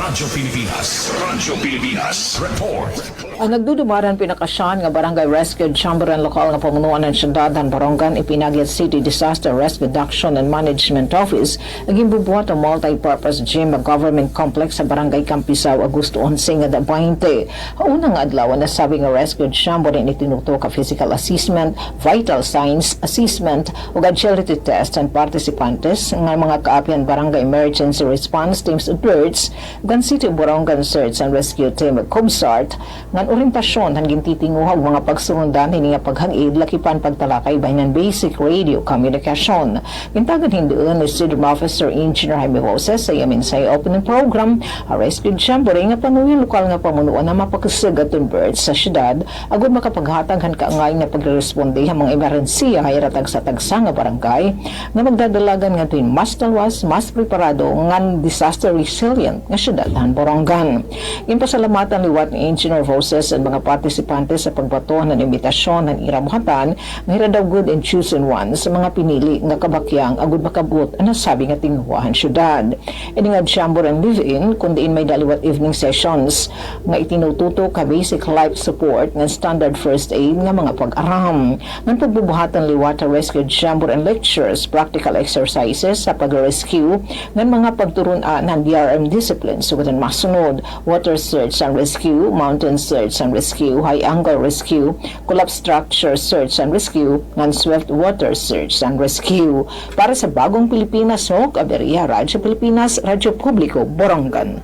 Radyo Pilipinas. Radyo Pilipinas. Report. Ang nagdudumaran pinakasyan nga Barangay Rescue Chamber ang lokal nga pamunuan ng syudad ng Borongan ipinagyat City Disaster Risk Reduction and Management Office naging bubuhat ang multi-purpose gym government complex sa Barangay Campisaw Agosto 11 nga 20. Unang adlaw na sabi nga Rescue Chamber ni tinuto ka physical assessment, vital signs assessment ug agility test and participantes nga mga kaapian Barangay Emergency Response Teams alerts gan City Borongan Search and Rescue Team COBSART nga orientasyon hanggang titinguhag mga pagsundan hini nga paghangid lakipan pagtalakay bahinan basic radio communication. Gintagan hindoon ni Student Officer Engineer Jaime Jose sa yamin sa opening program a rescue chamber nga panuyon lokal nga pamunuan na mapakasag atong birds sa syudad agud makapaghatag han kaangay nga pagresponde sa mga emerhensiya hayratag sa tagsa nga barangay nga magdadalagan nga tuwing mas talwas mas preparado ngan disaster resilient nga syudad han Borongan. Ginpasalamatan liwat ni Engineer Jose at mga partisipante sa pagbato ng imbitasyon ng irabuhatan nga hira daw good and chosen ones sa mga pinili nga kabakyang agud makabot ang nasabi nga tinguhahan syudad. Ini nga chamber and live-in kundiin may daliwat evening sessions nga itinututo ka basic life support ng standard first aid nga mga pag-aram. Nang pagbubuhatan liwat sa rescue chamber and lectures, practical exercises sa pag-rescue ng mga pagturunan ng DRM disciplines sugod masunod, water search and rescue, mountain search and rescue, high angle rescue, collapse structure search and rescue, and swift water search and rescue. Para sa Bagong Pilipinas, Kaberia, Radyo Pilipinas, Radyo Publiko, Borongan.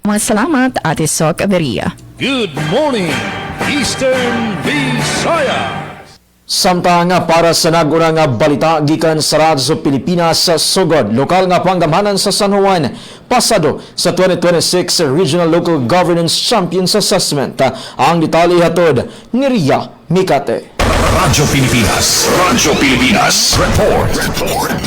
Mga salamat Ate Sok Kaberia. Good morning, Eastern Visayas. Samtang nga para sa naguna nga balita gikan sa Radyo Pilipinas sa sugod lokal nga panggamanan sa San Juan pasado sa 2026 Regional Local Governance Champions Assessment. Ang detalye hatod ni Ria Mikate. Radyo Pilipinas. Radyo Pilipinas. Report.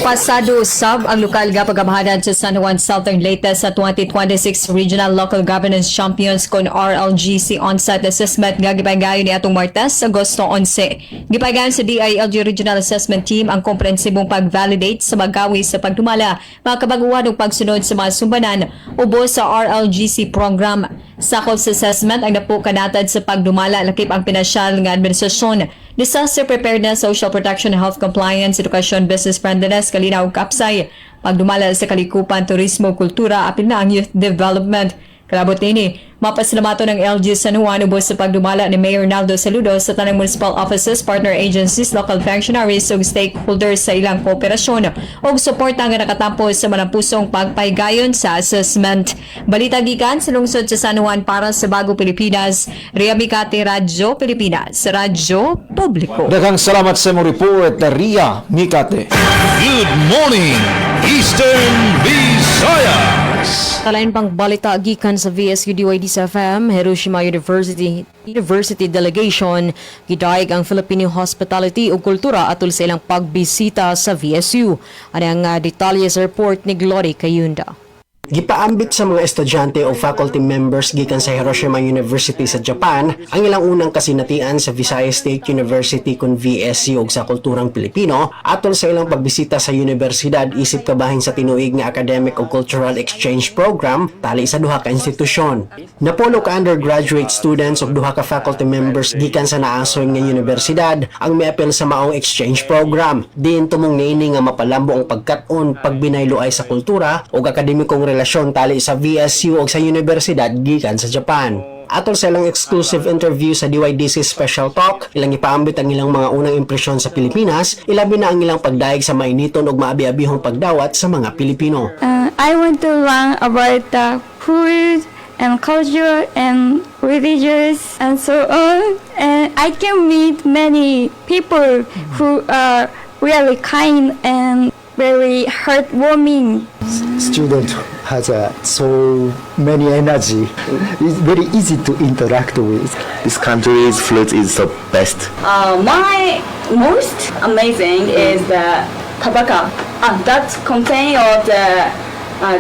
Pasado sab ang lokal nga pagamahanan sa San Juan Southern Leyte sa 2026 Regional Local Governance Champions kon RLGC on-site assessment nga gipaygayon ni atong Martes, Agosto 11. Gipaygayon sa DILG Regional Assessment Team ang komprehensibong pag-validate sa magawi sa pagdumala, mga kabaguhan ug pagsunod sa mga sumbanan ubos sa RLGC program. Sakop sa assessment ang napo kanatad sa pagdumala lakip ang pinasyal nga administrasyon, disaster preparedness, social protection, health compliance, edukasyon, business friendliness, kalinaw ug kapsay, pagdumala sa kalikupan, turismo, kultura, apil na ang youth development. Kalabot nini, mapasalamato ng LG San Juan ubos sa pagdumala ni Mayor Naldo Saludo sa tanang municipal offices, partner agencies, local functionaries ug stakeholders sa ilang kooperasyon ug suporta nga nakatampo sa malampusong pagpaygayon sa assessment. Balita gikan sa lungsod sa San Juan para sa Bago Pilipinas, Ria Mikate, Radyo Pilipinas, Radyo Publiko. Daghang salamat sa imong report, Ria Mikate. Good morning, Eastern Visayas. Talain pang balita gikan sa VSU DYD-FM, Hiroshima University Delegation gidayeg ang Filipino Hospitality ug Kultura atol sa ilang pagbisita sa VSU. Ano ang detalye sa report ni Glory Kayunda. Gipaambit sa mga estudyante o faculty members gikan sa Hiroshima University sa Japan ang ilang unang kasinatian sa Visayas State University kun VSU ug sa kulturang Pilipino atol sa ilang pagbisita sa universidad isip kabahin sa tinuig nga academic ug cultural exchange program tali sa duha ka institusyon. Napulo ka undergraduate students ug duha ka faculty members gikan sa naasoy nga universidad ang miapil sa maong exchange program. Diin tumong niini nga mapalambo ang pagkat-on, pagbinayloay sa kultura ug akademikong relasyon tali sa VSU o sa universidad gikan sa Japan. Atol sa ilang exclusive interview sa DYDC Special Talk, ilang ipaambit ang ilang mga unang impresyon sa Pilipinas, ilabi na ang ilang pagdaig sa mainiton ug maabi-abihong pagdawat sa mga Pilipino. I want to learn about the food and culture and religions and so on, and I can meet many people who are really kind and very heartwarming. Student has so many energy. It's very easy to interact with. This country's food is the best. My most amazing is the tabaka. That contain of the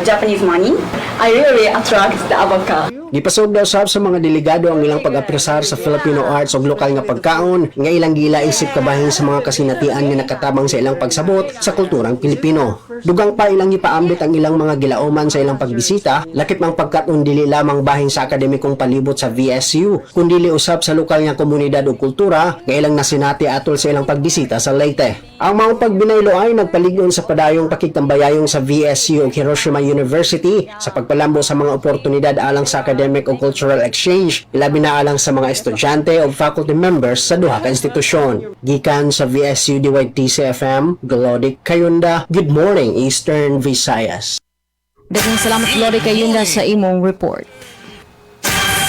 Japanese money. I really attract the tabaka. Gipasog daw sab sa mga delegado ang ilang pag-apresar sa Filipino arts ug lokal nga pagkaon nga ilang gila isip kabahin sa mga kasinatian nga nakatabang sa ilang pagsabot sa kulturang Pilipino. Dugang pa ilang ipaambit ang ilang mga gilauman sa ilang pagbisita, lakip ang pagkat-on dili lamang bahin sa akademikong palibot sa VSU, kundi usab sa lokal nga komunidad ug kultura nga ilang nasinati atol sa ilang pagbisita sa Leyte. Ang mga pagbinaylo ay nagpalig-on sa padayong pakigtambayayong sa VSU ug Hiroshima University sa pagpalambo sa mga oportunidad alang sa academic o cultural exchange, ilabi na alang sa mga estudyante o faculty members sa duha ka institusyon. Gikan sa VSU DYTC-FM, Glory Kayunda. Good morning, Eastern Visayas. Daghang salamat Glory Kayunda sa imong report.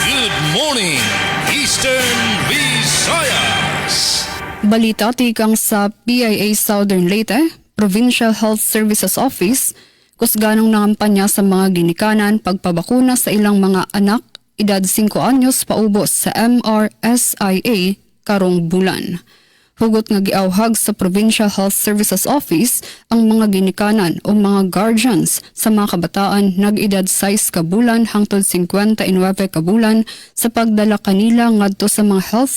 Good morning, Eastern Visayas. Balita tikang sa PIA Southern Leyte, Provincial Health Services Office, kusganong nangampanya sa mga ginikanan pagpabakuna sa ilang mga anak edad 5 anyos paubos sa MRSIA karong bulan. Hugot nga giawhag sa Provincial Health Services Office ang mga ginikanan o mga guardians sa mga kabataan nag-edad 6 ka bulan hangtod 59 ka bulan sa pagdala kanila ngadto sa mga health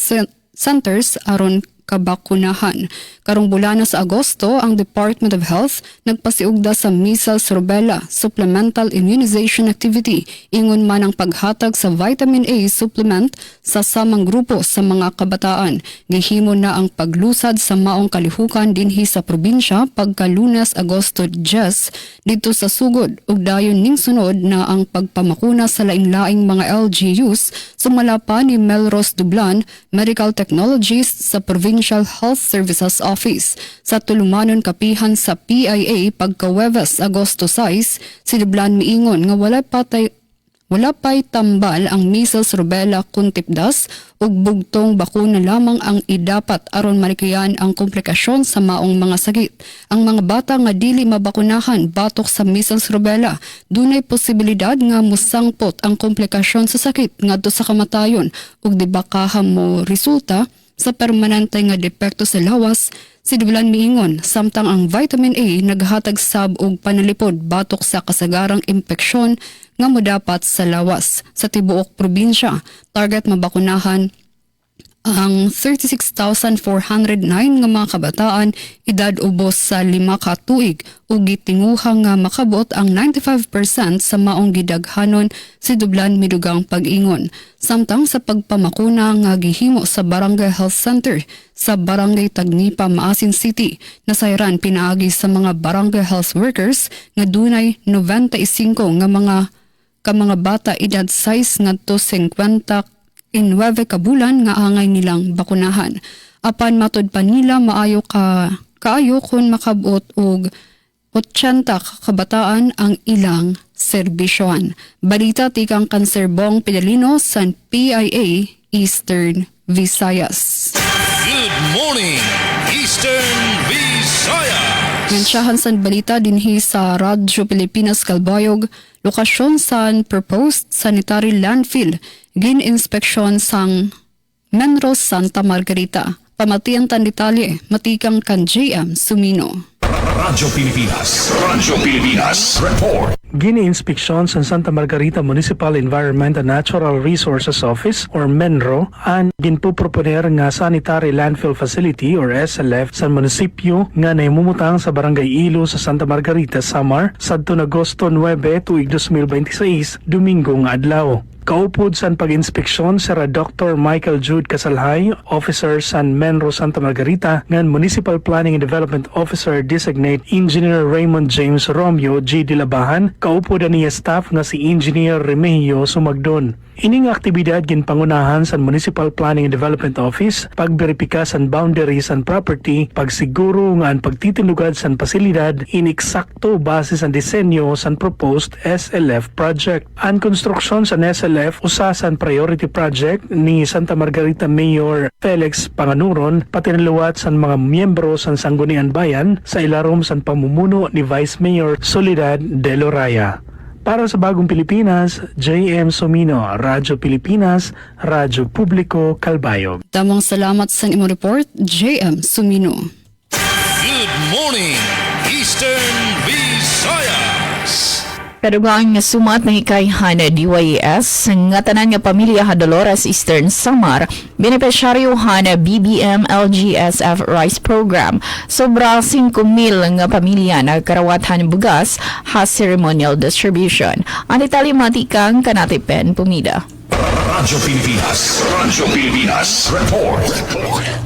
centers aron kabakunahan. Karong bulana sa Agosto, ang Department of Health nagpasiugda sa measles, rubella, supplemental immunization activity, ingon man ang paghatag sa vitamin A supplement sa samang grupo sa mga kabataan. Gihimo na ang paglusad sa maong kalihukan dinhi sa probinsya pagka Lunes, Agosto 10 dito sa sugod ug dayon ning sunod na ang pagpamakuna sa laing-laing mga LGUs sumala pa ni Melrose Dublan, Medical Technologist sa Provincial Health Services Office. Sa tulumanon kapihan sa PIA pagka Huwebes, Agosto 6, si Dublan miingon nga wala pa'y tambal ang measles, rubella, kuntipdas ug bugtong bakuna lamang ang idapat aron malikayan ang komplikasyon sa maong mga sakit. Ang mga bata nga dili mabakunahan batok sa measles, rubella, dunay posibilidad nga musangpot ang komplikasyon sa sakit ngadto sa kamatayon ug di baka mo resulta sa permanente nga depekto sa lawas. Si Dublan miingon, samtang ang vitamin A naghatag sab og panalipod batok sa kasagarang impeksyon nga modapat sa lawas. Sa tibuok probinsya, target mabakunahan ang 36,409 nga mga kabataan edad ubos sa 5 ka tuig ug gitinguha nga makabot ang 95% sa maong gidaghanon si Dublan midugang pag-ingon. Samtang sa pagpamakuna nga gihimo sa Barangay Health Center sa Barangay Tagnipa, Maasin City, nasayran pinaagi sa mga barangay health workers nga dunay 95 nga mga bata edad 6 ngadto 50 9 ka bulan nga angay nilang bakunahan. Apan matud pa nila kaayo kung makabot og 80 kabataan ang ilang serbisyoan. Balita tikang Kanserbong Pidalino sa PIA Eastern Visayas. Good morning, Eastern Visayas. Mensyahan sa balita dinhi sa Radyo Pilipinas Kalbayog, lokasyon sa proposed sanitary landfill gin-inspeksyon sang Menros Santa Margarita. Pamatian tan detalye, matikang kan JM Sumino. Radyo Pilipinas Report. Gini-inspeksyon sa Santa Margarita Municipal Environment and Natural Resources Office or MENRO ang ginpuproponer nga sanitary landfill facility or SLF sa munisipyo nga naimumutang sa Barangay Ilo sa Santa Margarita, Samar, sadto Agosto 9, tuig 2026, Domingo nga adlaw. Kaupod sa pag-inspeksyon Sir Dr. Michael Jude Casalhay, Officer sa Menro Santa Margarita, ngan Municipal Planning and Development Officer Designate Engineer Raymond James Romeo G. Dilabahan, kaupod niya staff nga si Engineer Remigio Sumagdon. Ining aktibidad ginpangunahan sa Municipal Planning and Development Office, pagberipika sa boundaries sa property, pagsiguro nga ang pagtitinugad sa pasilidad ineksakto base sa disenyo sa proposed SLF project. Ang konstruksyon sa SLF usa sa priority project ni Santa Margarita Mayor Felix Panganuron pati naluwat sa mga miyembro sa Sanggunian Bayan sa ilarom sa pamumuno ni Vice Mayor Soledad De Loraya. Para sa Bagong Pilipinas, JM Sumino, Radyo Pilipinas, Radyo Publiko, Kalbayog. Damang salamat sa imong report, JM Sumino. Good morning, Eastern Visayas. Kadugang nga sumat na hikayhan na DYES nga tanan nga pamilya ha Dolores Eastern Samar benepisyaryo ha na BBM LGSF Rice Program. Sobra 5,000 nga pamilya na karawatan bugas ha ceremonial distribution. Ang detalye matikang kanatipen pumida. Radyo Pilipinas Report.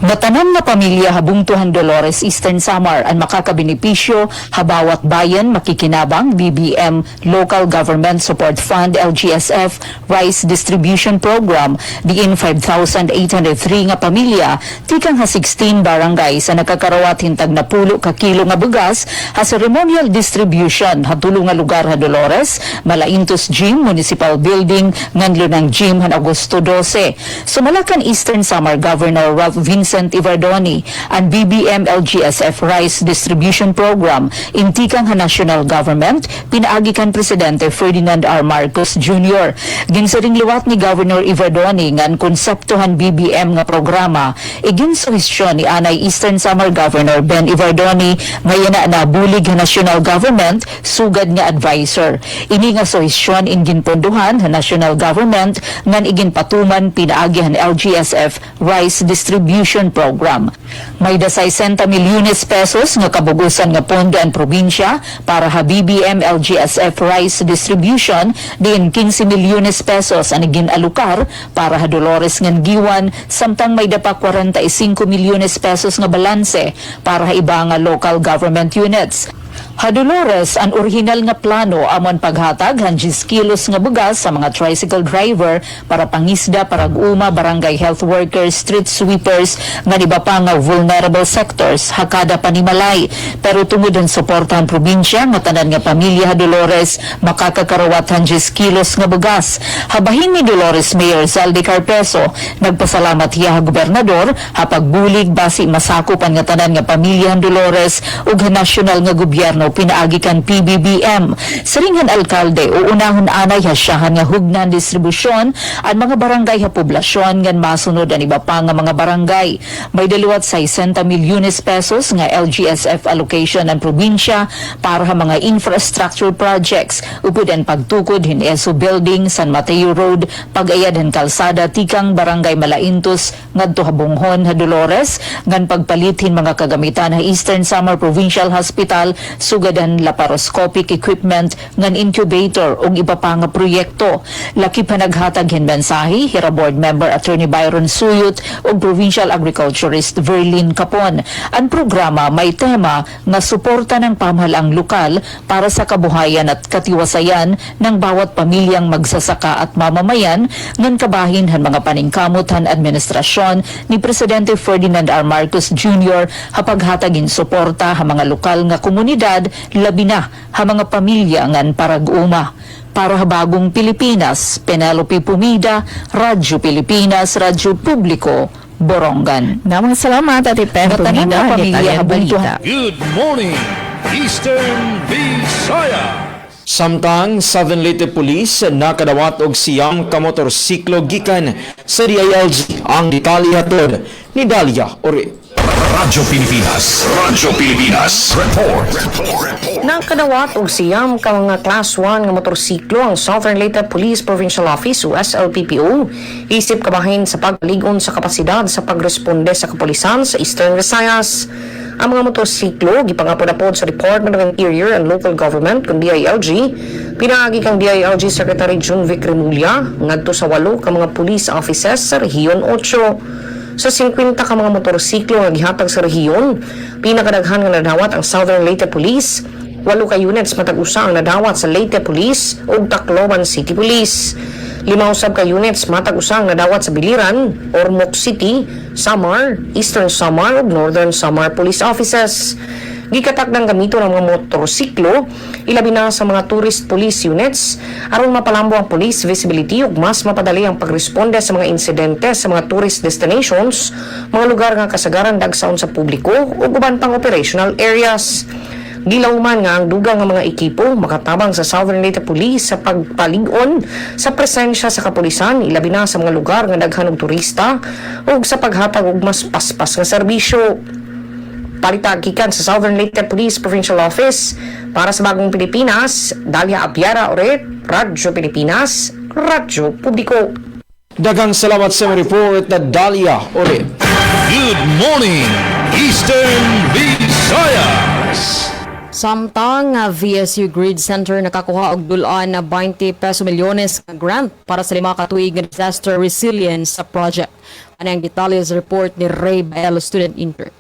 Matanan nga pamilya habungtuhan Dolores Eastern Samar ang makakabenepisyo habawat bayan makikinabang BBM Local Government Support Fund LGSF Rice Distribution Program diin 5,803 nga pamilya tikang ha 16 barangay sa nakakarawat hintag na 10 ka kilo nga bugas ha ceremonial distribution ha tulo nga lugar ha Dolores, Malaintos Gym Municipal Building nganlo ng gym han Agosto 12. Sumalakan Eastern Samar Governor Ralph Vincent Ivardoni ang BBM LGSF Rice Distribution Program intikang ha national government pinaagi kan Presidente Ferdinand R. Marcos Jr. Ginsaring liwat ni Governor Ivardoni ngan konseptohan BBM nga programa iginsuhestyon ni anay Eastern Samar Governor Ben Ivardoni ngayon na bulig ha national government sugad nga advisor. Ini nga suhestyon ginpondohan ha national government ngan iginpatuman pinaagihan LGSF Rice Distribution Program. May dasay 60 milyones pesos nga kabugusan nga pondo ang probinsya para ha BBM LGSF Rice Distribution diin 15 milyones pesos ang ginalukar para ha Dolores ngan Giwan samtang may dapa 45 milyones pesos nga balanse para ha iba nga local government units. Hadolores, ang orihinal nga plano amon paghatag 100 kilos nga bugas sa mga tricycle driver para pangisda, parag-uma, barangay health workers, street sweepers, nga iba pa nga vulnerable sectors, hakada panimalay. Pero tungod ang suportahan probinsya, nga tanan nga pamilya Hadolores, makakakarawat 100 kilos nga bugas. Habahin ni Dolores Mayor Zaldi Carpeso, nagpasalamat hiya gobernador, hapagbulig basi masakupan nga tanan nga pamilya Dolores ug nasyonal nga gobyerno pinaagi kan PBBM. Siringhan alkalde uunahon anay hasyahan nga hugnan distribusyon ang mga barangay ha poblasyon ngan masunod ang iba pa nga mga barangay. May daliwat 60 milyones pesos nga LGSF allocation ng probinsya para ha mga infrastructure projects upod ang pagtukod hin ESO Building, San Mateo Road, pag-ayad hin kalsada tikang barangay Malaintos ngadto Habunghon ha Dolores ngan pagpalitin mga kagamitan ha Eastern Samar Provincial Hospital sugadan laparoscopic equipment ngan incubator ug iba pa nga proyekto. Laki pa naghatag hin mensahe hira board member Attorney Byron Suyot ug Provincial Agriculturist Verlin Capon. Ang programa may tema nga suporta ng pamahalaang lokal para sa kabuhayan at katiwasayan ng bawat pamilyang magsasaka at mamamayan ngan kabahin han mga paningkamot han administrasyon ni Presidente Ferdinand R. Marcos Jr. hapaghatagin suporta ha mga lokal nga komunidad labi na ha mga pamilya ngan parag-uma. Para ha Bagong Pilipinas, Penelope Pumida, Radyo Pilipinas, Radyo Publiko, Borongan. Namang salamat Ate Pen Pumida, Detalyan Balita. Good morning, Eastern Visayas. Samtang Southern Leyte Police nakadawat og siyam ka motorsiklo gikan sa DILG. Ang detalye hatod ni Dalia Ore. Radyo Pilipinas, report. Nakadawat og siyam ka mga Class 1 nga motorsiklo ang Southern Leyte Police Provincial Office o SLPPO isip kabahin sa paglig-on sa kapasidad sa pagresponde sa kapulisan sa Eastern Visayas. Ang mga motorsiklo gipangapod-apod sa Department of Interior and Local Government kung DILG, pinaagi kang DILG Secretary Junvic Remulla ngadto sa 8 ka mga police officers sa Rehiyon 8. Sa 50 ka mga motorsiklo nga gihatag sa rehiyon, pinakadaghan nga nadawat ang Southern Leyte Police, 8 ka units matag usa ang nadawat sa Leyte Police ug Tacloban City Police. 5 usab ka units matag usa ang nadawat sa Biliran, Ormoc City, Samar, Eastern Samar ug Northern Samar Police Offices. Gikatakdang gamito ng mga motorsiklo, ilabi na sa mga tourist police units, aron mapalambo ang police visibility ug mas mapadali ang pagresponde sa mga insidente sa mga tourist destinations, mga lugar nga kasagaran dagsaon sa publiko ug uban pang operational areas. Gilauman nga ang dugang nga mga ekipo makatabang sa Southern Leyte Police sa pagpalig-on sa presensya sa kapulisan, ilabi na sa mga lugar nga daghan og turista ug sa paghatag og mas paspas nga serbisyo. Palitag gikan sa Southern Leyte Police Provincial Office para sa Bagong Pilipinas, Dalia Abiara Oret, Radyo Pilipinas, Radyo Publiko. Daghang salamat sa report na Dalia Oret. Good morning, Eastern Visayas. Samtang VSU Grid Center nakakuha og dulan na 20 peso milyones nga grant para sa 5 ka tuig nga disaster resilience sa project. Ano ang detalye sa report ni Ray Bael, student intern.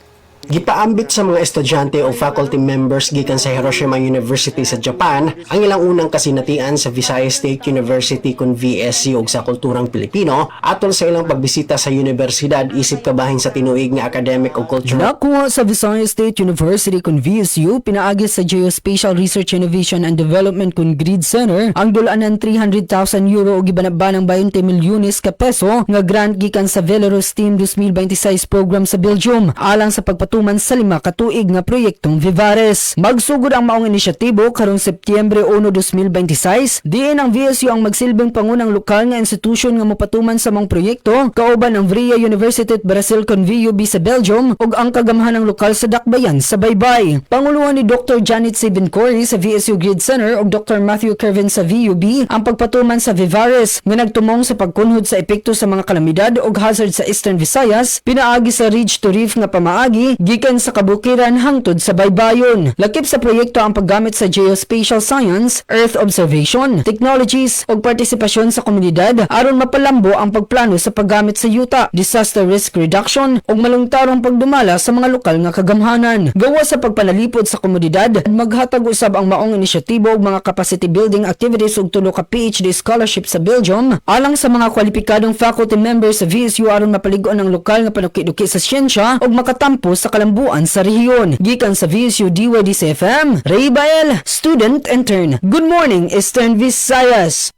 Gipaambit sa mga estudyante o faculty members gikan sa Hiroshima University sa Japan ang ilang unang kasinatian sa Visayas State University kun VSU ug sa kulturang Pilipino atol sa ilang pagbisita sa universidad isip kabahin sa tinuig nga academic ug cultural. Nakuha sa Visayas State University kun VSU pinaagi sa Geospatial Research Innovation and Development kun Grid Center ang dulanan 300,000 euro ug gibanabanang 20 milyones ka peso nga grant gikan sa Belarus Team 2026 program sa Belgium alang sa pagpatuman sa 5 ka tuig nga proyektong Vivares. Magsugod ang maong inisyatibo karong Setyembre 1, 2026. Diin ang VSU ang magsilbing pangunang lokal nga institusyon nga mopatuman sa mga proyekto kauban ang Vria University Brazil kon VUB sa Belgium ug ang kagamhanang lokal sa Dakbayan sa Baybay. Panguluhan ni Dr. Janet Sibencory sa VSU Grid Center ug Dr. Matthew Kervin sa VUB ang pagpatuman sa Vivares nga nagtumong sa pagkunhod sa epekto sa mga kalamidad ug hazard sa Eastern Visayas pinaagi sa Ridge to Reef nga pamaagi gikan sa kabukiran hangtod sa baybayon. Lakip sa proyekto ang paggamit sa geospatial science, earth observation, technologies ug partisipasyon sa komunidad aron mapalambo ang pagplano sa paggamit sa yuta, disaster risk reduction ug malungtarong pagdumala sa mga lokal nga kagamhanan. Gawa sa pagpanalipod sa komunidad, maghatag usab ang maong inisyatibo ug mga capacity building activities ug tulo ka PhD scholarship sa Belgium alang sa mga kwalipikadong faculty members sa VSU aron mapaligon ang lokal nga panuki-duki sa siyensya ug makatampo sa kalambuan sa rehiyon. Gikan sa VSU DYDC-FM, Ray Bael, student intern. Good morning, Eastern Visayas.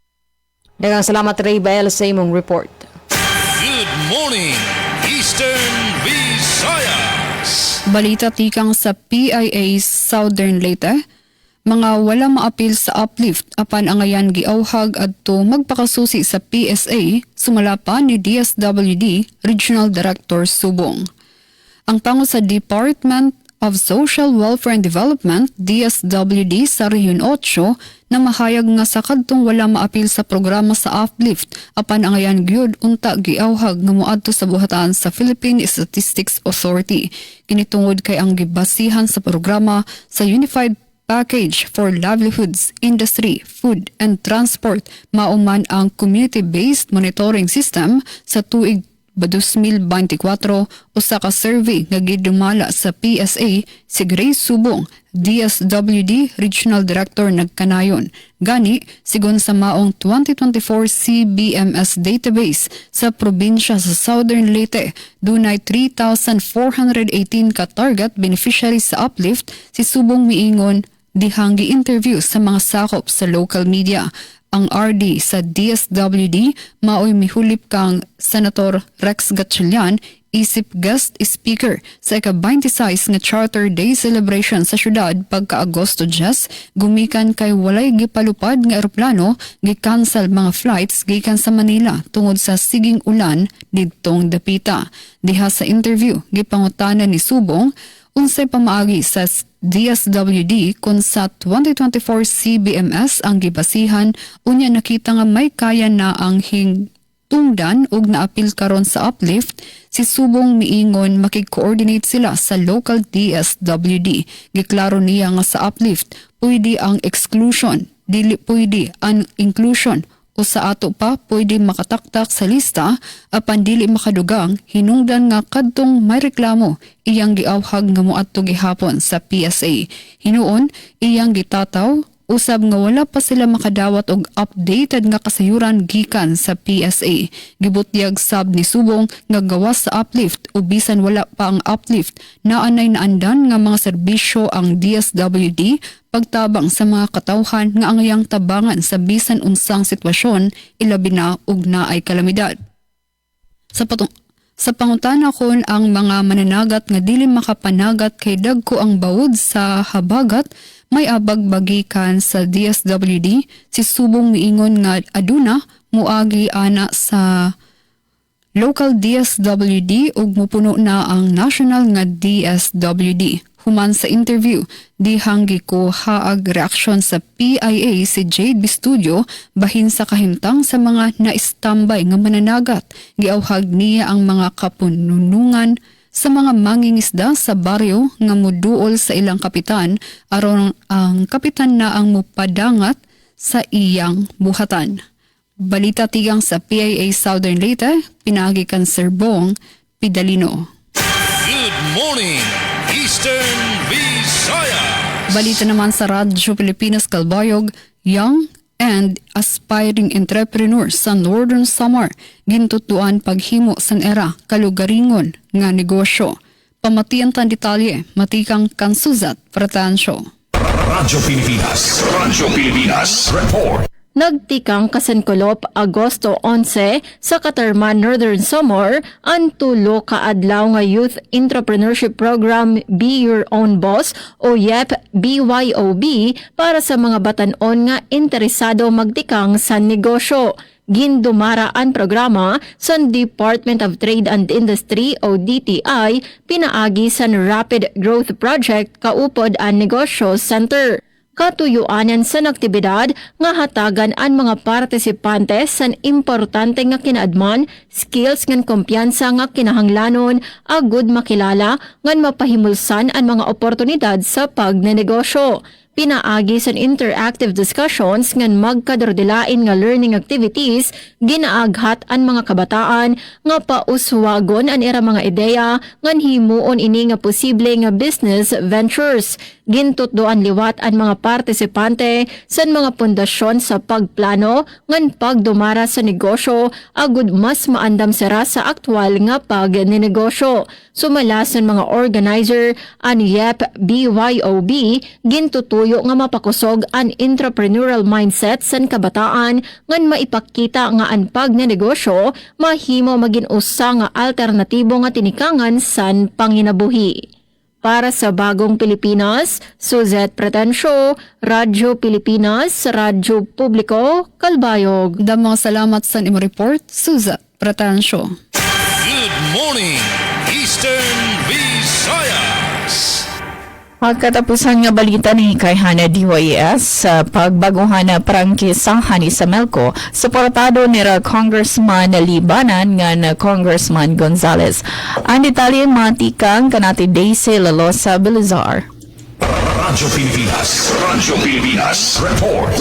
Daghang salamat Ray Bael sa imong report. Good morning, Eastern Visayas. Balita tikang sa PIA Southern Leyte, mga wala maapil sa uplift apan angayan giawhag adto magpakasusi sa PSA sumala pa ni DSWD Regional Director Subong. Ang pango sa Department of Social Welfare and Development DSWD sa Rehiyon 8 na mahayag nga sa kadtong wala maapil sa programa sa uplift apan angayan gyud unta giawhag nga moadto sa buhatan sa Philippine Statistics Authority kini tungod kay ang gibasihan sa programa sa Unified Package for Livelihoods, Industry, Food and Transport mauman ang Community-Based Monitoring System sa tuig 2024 usa ka survey nga gidumala sa PSA si Grace Subong, DSWD Regional Director nagkanayon. Gani, sigon sa maong 2024 CBMS database sa probinsya sa Southern Leyte, dunay 3,418 ka target beneficiaries sa uplift. Si Subong miingon dihang gi-interview sa mga sakop sa local media. Ang RD sa DSWD maoy mihulip kang Senator Rex Gatchalian isip guest speaker sa ika-26 nga Charter Day celebration sa syudad pagka-Agosto 10 gumikan kay walay gipalupad nga eroplano gi-cancel mga flights gikan sa Manila tungod sa siging ulan didtong dapita. Diha sa interview gipangutanan ni Subong unsay pamaagi sa DSWD kung sa 2024 CBMS ang gibasihan unya nakita nga may kaya na ang hingtungdan ug naapil karon sa uplift. Si Subong miingon makig-coordinate sila sa local DSWD. Giklaro niya nga sa uplift pwede ang exclusion, dili pwede ang inclusion o sa ato pa pwede makataktak sa lista apan dili makadugang hinungdan nga kadtong may reklamo iyang giawhag nga moadto gihapon sa PSA. Hinuon iyang gitataw usab nga wala pa sila makadawat og updated nga kasayuran gikan sa PSA. Gibutyag sab ni Subong nga gawas sa uplift o bisan wala pa ang uplift naanay naandan nga mga serbisyo ang DSWD pagtabang sa mga katawhan nga angayang tabangan sa bisan unsang sitwasyon ilabi na ug naay kalamidad. Sa pangutana kon ang mga mananagat nga dili makapanagat kay dagko ang bawod sa habagat may abag-bagikan sa DSWD. Si Subong miingon nga aduna muagi ana sa local DSWD ug mupuno na ang national nga DSWD. Human sa interview, dihang ko haag reaksyon sa PIA si Jade Bistudio bahin sa kahimtang sa mga naistambay nga mananagat. Giawhag niya ang mga kapununungan sa mga mangingisda sa baryo nga muduol sa ilang kapitan aron ang kapitan na ang mupadangat sa iyang buhatan. Balita tigang sa PIA Southern Leyte, pinagi kan Sir Bong Pidalino. Good morning, Eastern Visayas. Balita naman sa Radyo Pilipinas Kalbayog, young and aspiring entrepreneurs sa Northern Samar gintutuan paghimo san era kalugaringon nga negosyo. Pamatian tan detalye, matikang Kansuzat Pratansyo. Radyo Pilipinas Report. Nagtikang Kasenkolop Agosto 11 sa Katarman Northern Samar ang tulo ka adlaw nga Youth Entrepreneurship Program Be Your Own Boss o YEP BYOB para sa mga batan-on nga interesado magtikang sa negosyo. Gindumara ang programa sa Department of Trade and Industry o DTI pinaagi sa Rapid Growth Project kaupod ang Negosyo Center. katuyuanan sa aktibidad nga hatagan ang mga partisipante sa importante nga kinaadman, skills ngan kumpiyansa nga kinahanglanon, agud makilala ngan mapahimulsan ang mga oportunidad sa pagnenegosyo. Pinaagi sa interactive discussions ngan magkadordilain nga learning activities, ginaaghat ang mga kabataan nga pauswagon an ira mga ideya ngan himuon ini nga posible nga business ventures. Gintutdoan liwat ang mga partisipante sa mga pundasyon sa pagplano ngan pagdumara sa negosyo agud mas maandam sira sa aktwal nga pagnenegosyo. Sumala sa mga organizer an YEP BYOB gintutuyo nga mapakusog ang entrepreneurial mindset san kabataan ngan maipakita nga ang pagnenegosyo mahimo maging usa nga alternatibo nga tinikangan san panginabuhi. Para sa Bagong Pilipinas, Suzette Pretencio, Radyo Pilipinas, Radyo Publiko, Kalbayog. Damang salamat sa imo report, Suza Pretencio. Good morning, Eastern Visayas. Pagkatapusan nga balita ni kay Hana DYS sa pagbaguhan na prangkisahan ni Samelco, suportado ni Congressman Libanan nga Congressman Gonzales. Ang detalye matikang kanati Daisy Lalosa Belizar. Radyo Pilipinas, report.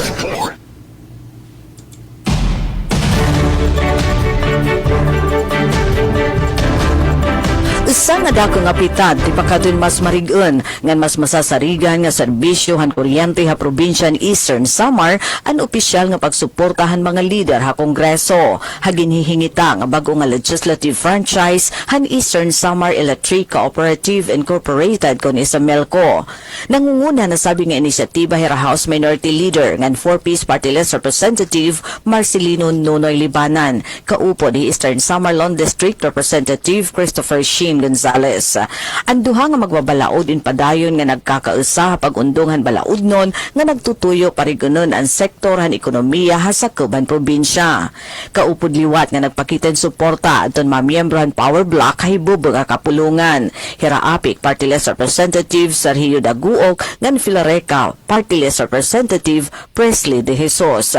Usa nga dako nga pitad ti pakadun mas marigon ngan mas masasarigan nga serbisyo han kuryente ha probinsya ni Eastern Samar an opisyal nga pagsuportahan mga lider ha Kongreso. Haginhihingita nga bago nga legislative franchise han Eastern Samar Electric Cooperative Incorporated kon Samelco. Nangunguna na sabi nga inisyatiba hira House Minority Leader ngan 4-piece party list representative Marcelino Nonoy Libanan. Kaupo ni Eastern Samar Lone District Representative Christopher Sheen Gonzales. Ang duha nga magbabalaod in padayon nga nagkakausa pag-undungan balaodnon nga nagtutuyo parigunon ang sektor han ekonomiya ha sa Kuban probinsya. Kaupod liwat nga nagpakitad suporta adton mamiyembrohan power block kahibubog nga kapulungan. Hiraapik Party List Representative Sergio Daguok ngan Filareca Party List Representative Presley De Jesus.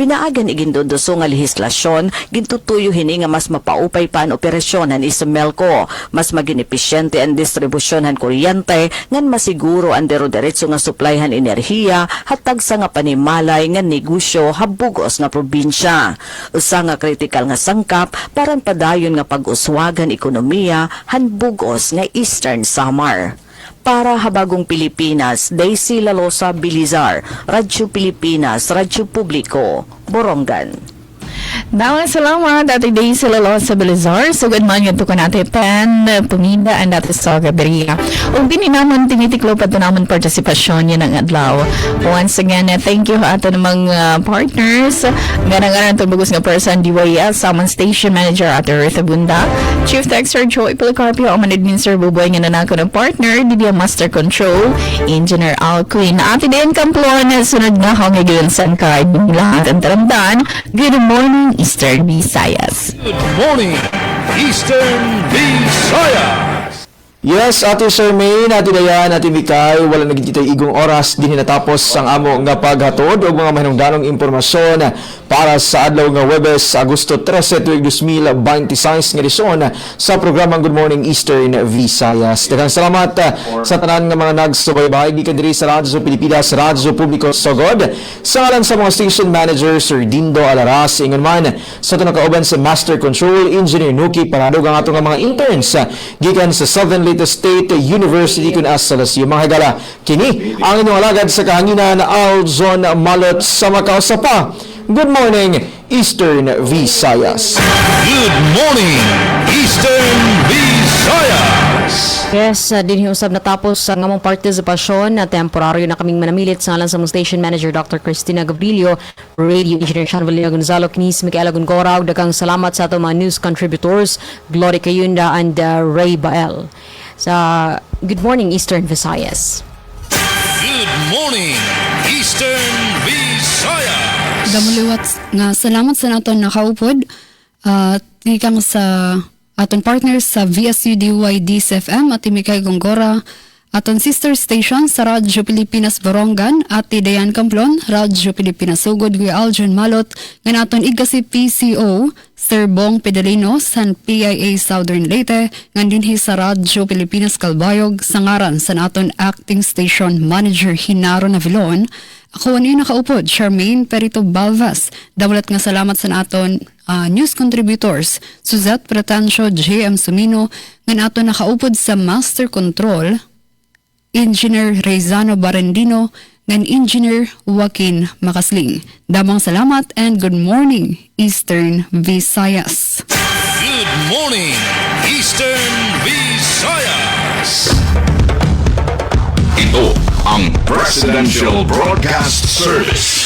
Pinaagan igindodoso nga lehislasyon gintutuyo hini nga mas mapaupay pa ang operasyon han Samelco. Mas maging epesyente ang distribusyon han kuryente ngan masiguro ang dero-deretso nga supplyhan enerhiya hatag sa nga panimalay nga negosyo habugos nga probinsya. Usa nga kritikal nga sangkap para padayon nga pag-uswagan ekonomiya han bugos nga Eastern Samar. Para Habagong Pilipinas, Daisy Lalosa Belizar, Radyo Pilipinas, Radyo Publiko, Borongan. Dawan salamat Ate Daisy Lalosa Belizar. So good morning to ko natin pen pumida and dati sa Gabriela. O bininamon tinitiklo pa ito naman partisipasyon yan ang adlaw. Once again, thank you ato ng mga partners. Ganang-ganang ito bagus nga person DYS, Salmon Station Manager Ate Earth Abunda, Chief Texter Joey Policarpio, o manadminister buboy nga nanako ng partner, Didia Master Control, Engineer Al Queen. Ate din Kamplon, sunod na ako ngayon sa kahit lahat ang taramdan. Good morning, Eastern Visayas. Good morning, Eastern Visayas. Yes, Ate Charmaine, Ate Dayan, Ate Mikay, wala naging kita'y igong oras din natapos ang amo nga paghatod o mga mahinungdanong impormasyon para sa adlaw nga Webes, Agosto 13, 2026 nga edisyon sa programang Good Morning Eastern Visayas. Daghang salamat sa tanan nga mga nagsubaybay gikan diri sa Radyo Pilipinas, Radyo Publiko Sogod. Sa ngalan sa mga station manager Sir Dindo Alaras, ingon man sa tunang kauban sa Master Control Engineer Nuki Paradog ang atong mga interns gikan sa Southern State University kun asalas yung mga higala. Kini ang inyong alagad sa kahanginan Alzon Malot sa Macau sa pa. Good morning, Eastern Visayas. Good morning, Eastern Visayas. Yes, dinhiusab natapos ang among partisipasyon na temporaryo na kaming manamilit sa ngalan sa among station manager Dr. Cristina Gabrilio, Radio Engineer Sean Valeria Gonzalo, Kinis Micaela Gongorao, dagang salamat sa ato mga news contributors, Glory Cayunda and Ray Bael. Sa Good Morning Eastern Visayas. Good morning, Eastern Visayas. Damuliwat nga salamat sa naton nakaupod. Tikang sa aton partners sa VSU DYD CFM at Mikay Gongora, Aton sister station sa Radyo Pilipinas Borongan, Ate Dayan Camplon, Radyo Pilipinas Sugod, Kuya Aljon Malot, nga naton igasi PCO, Sir Bong Pedalino, San PIA Southern Leyte, nga dinhi sa Radyo Pilipinas Calbayog, sa ngaran sa naton acting station manager Hinaro Navilon. Ako ano yung nakaupod, Charmaine Perito Balvas. Dawalat nga salamat sa naton news contributors, Suzette Pretancio, JM Sumino, nga naton nakaupod sa Master Control, Engineer Rezano Barendino, ngan Engineer Joaquin Makasling. Damang salamat and good morning, Eastern Visayas. Good morning, Eastern Visayas. Ito ang Presidential Broadcast Service.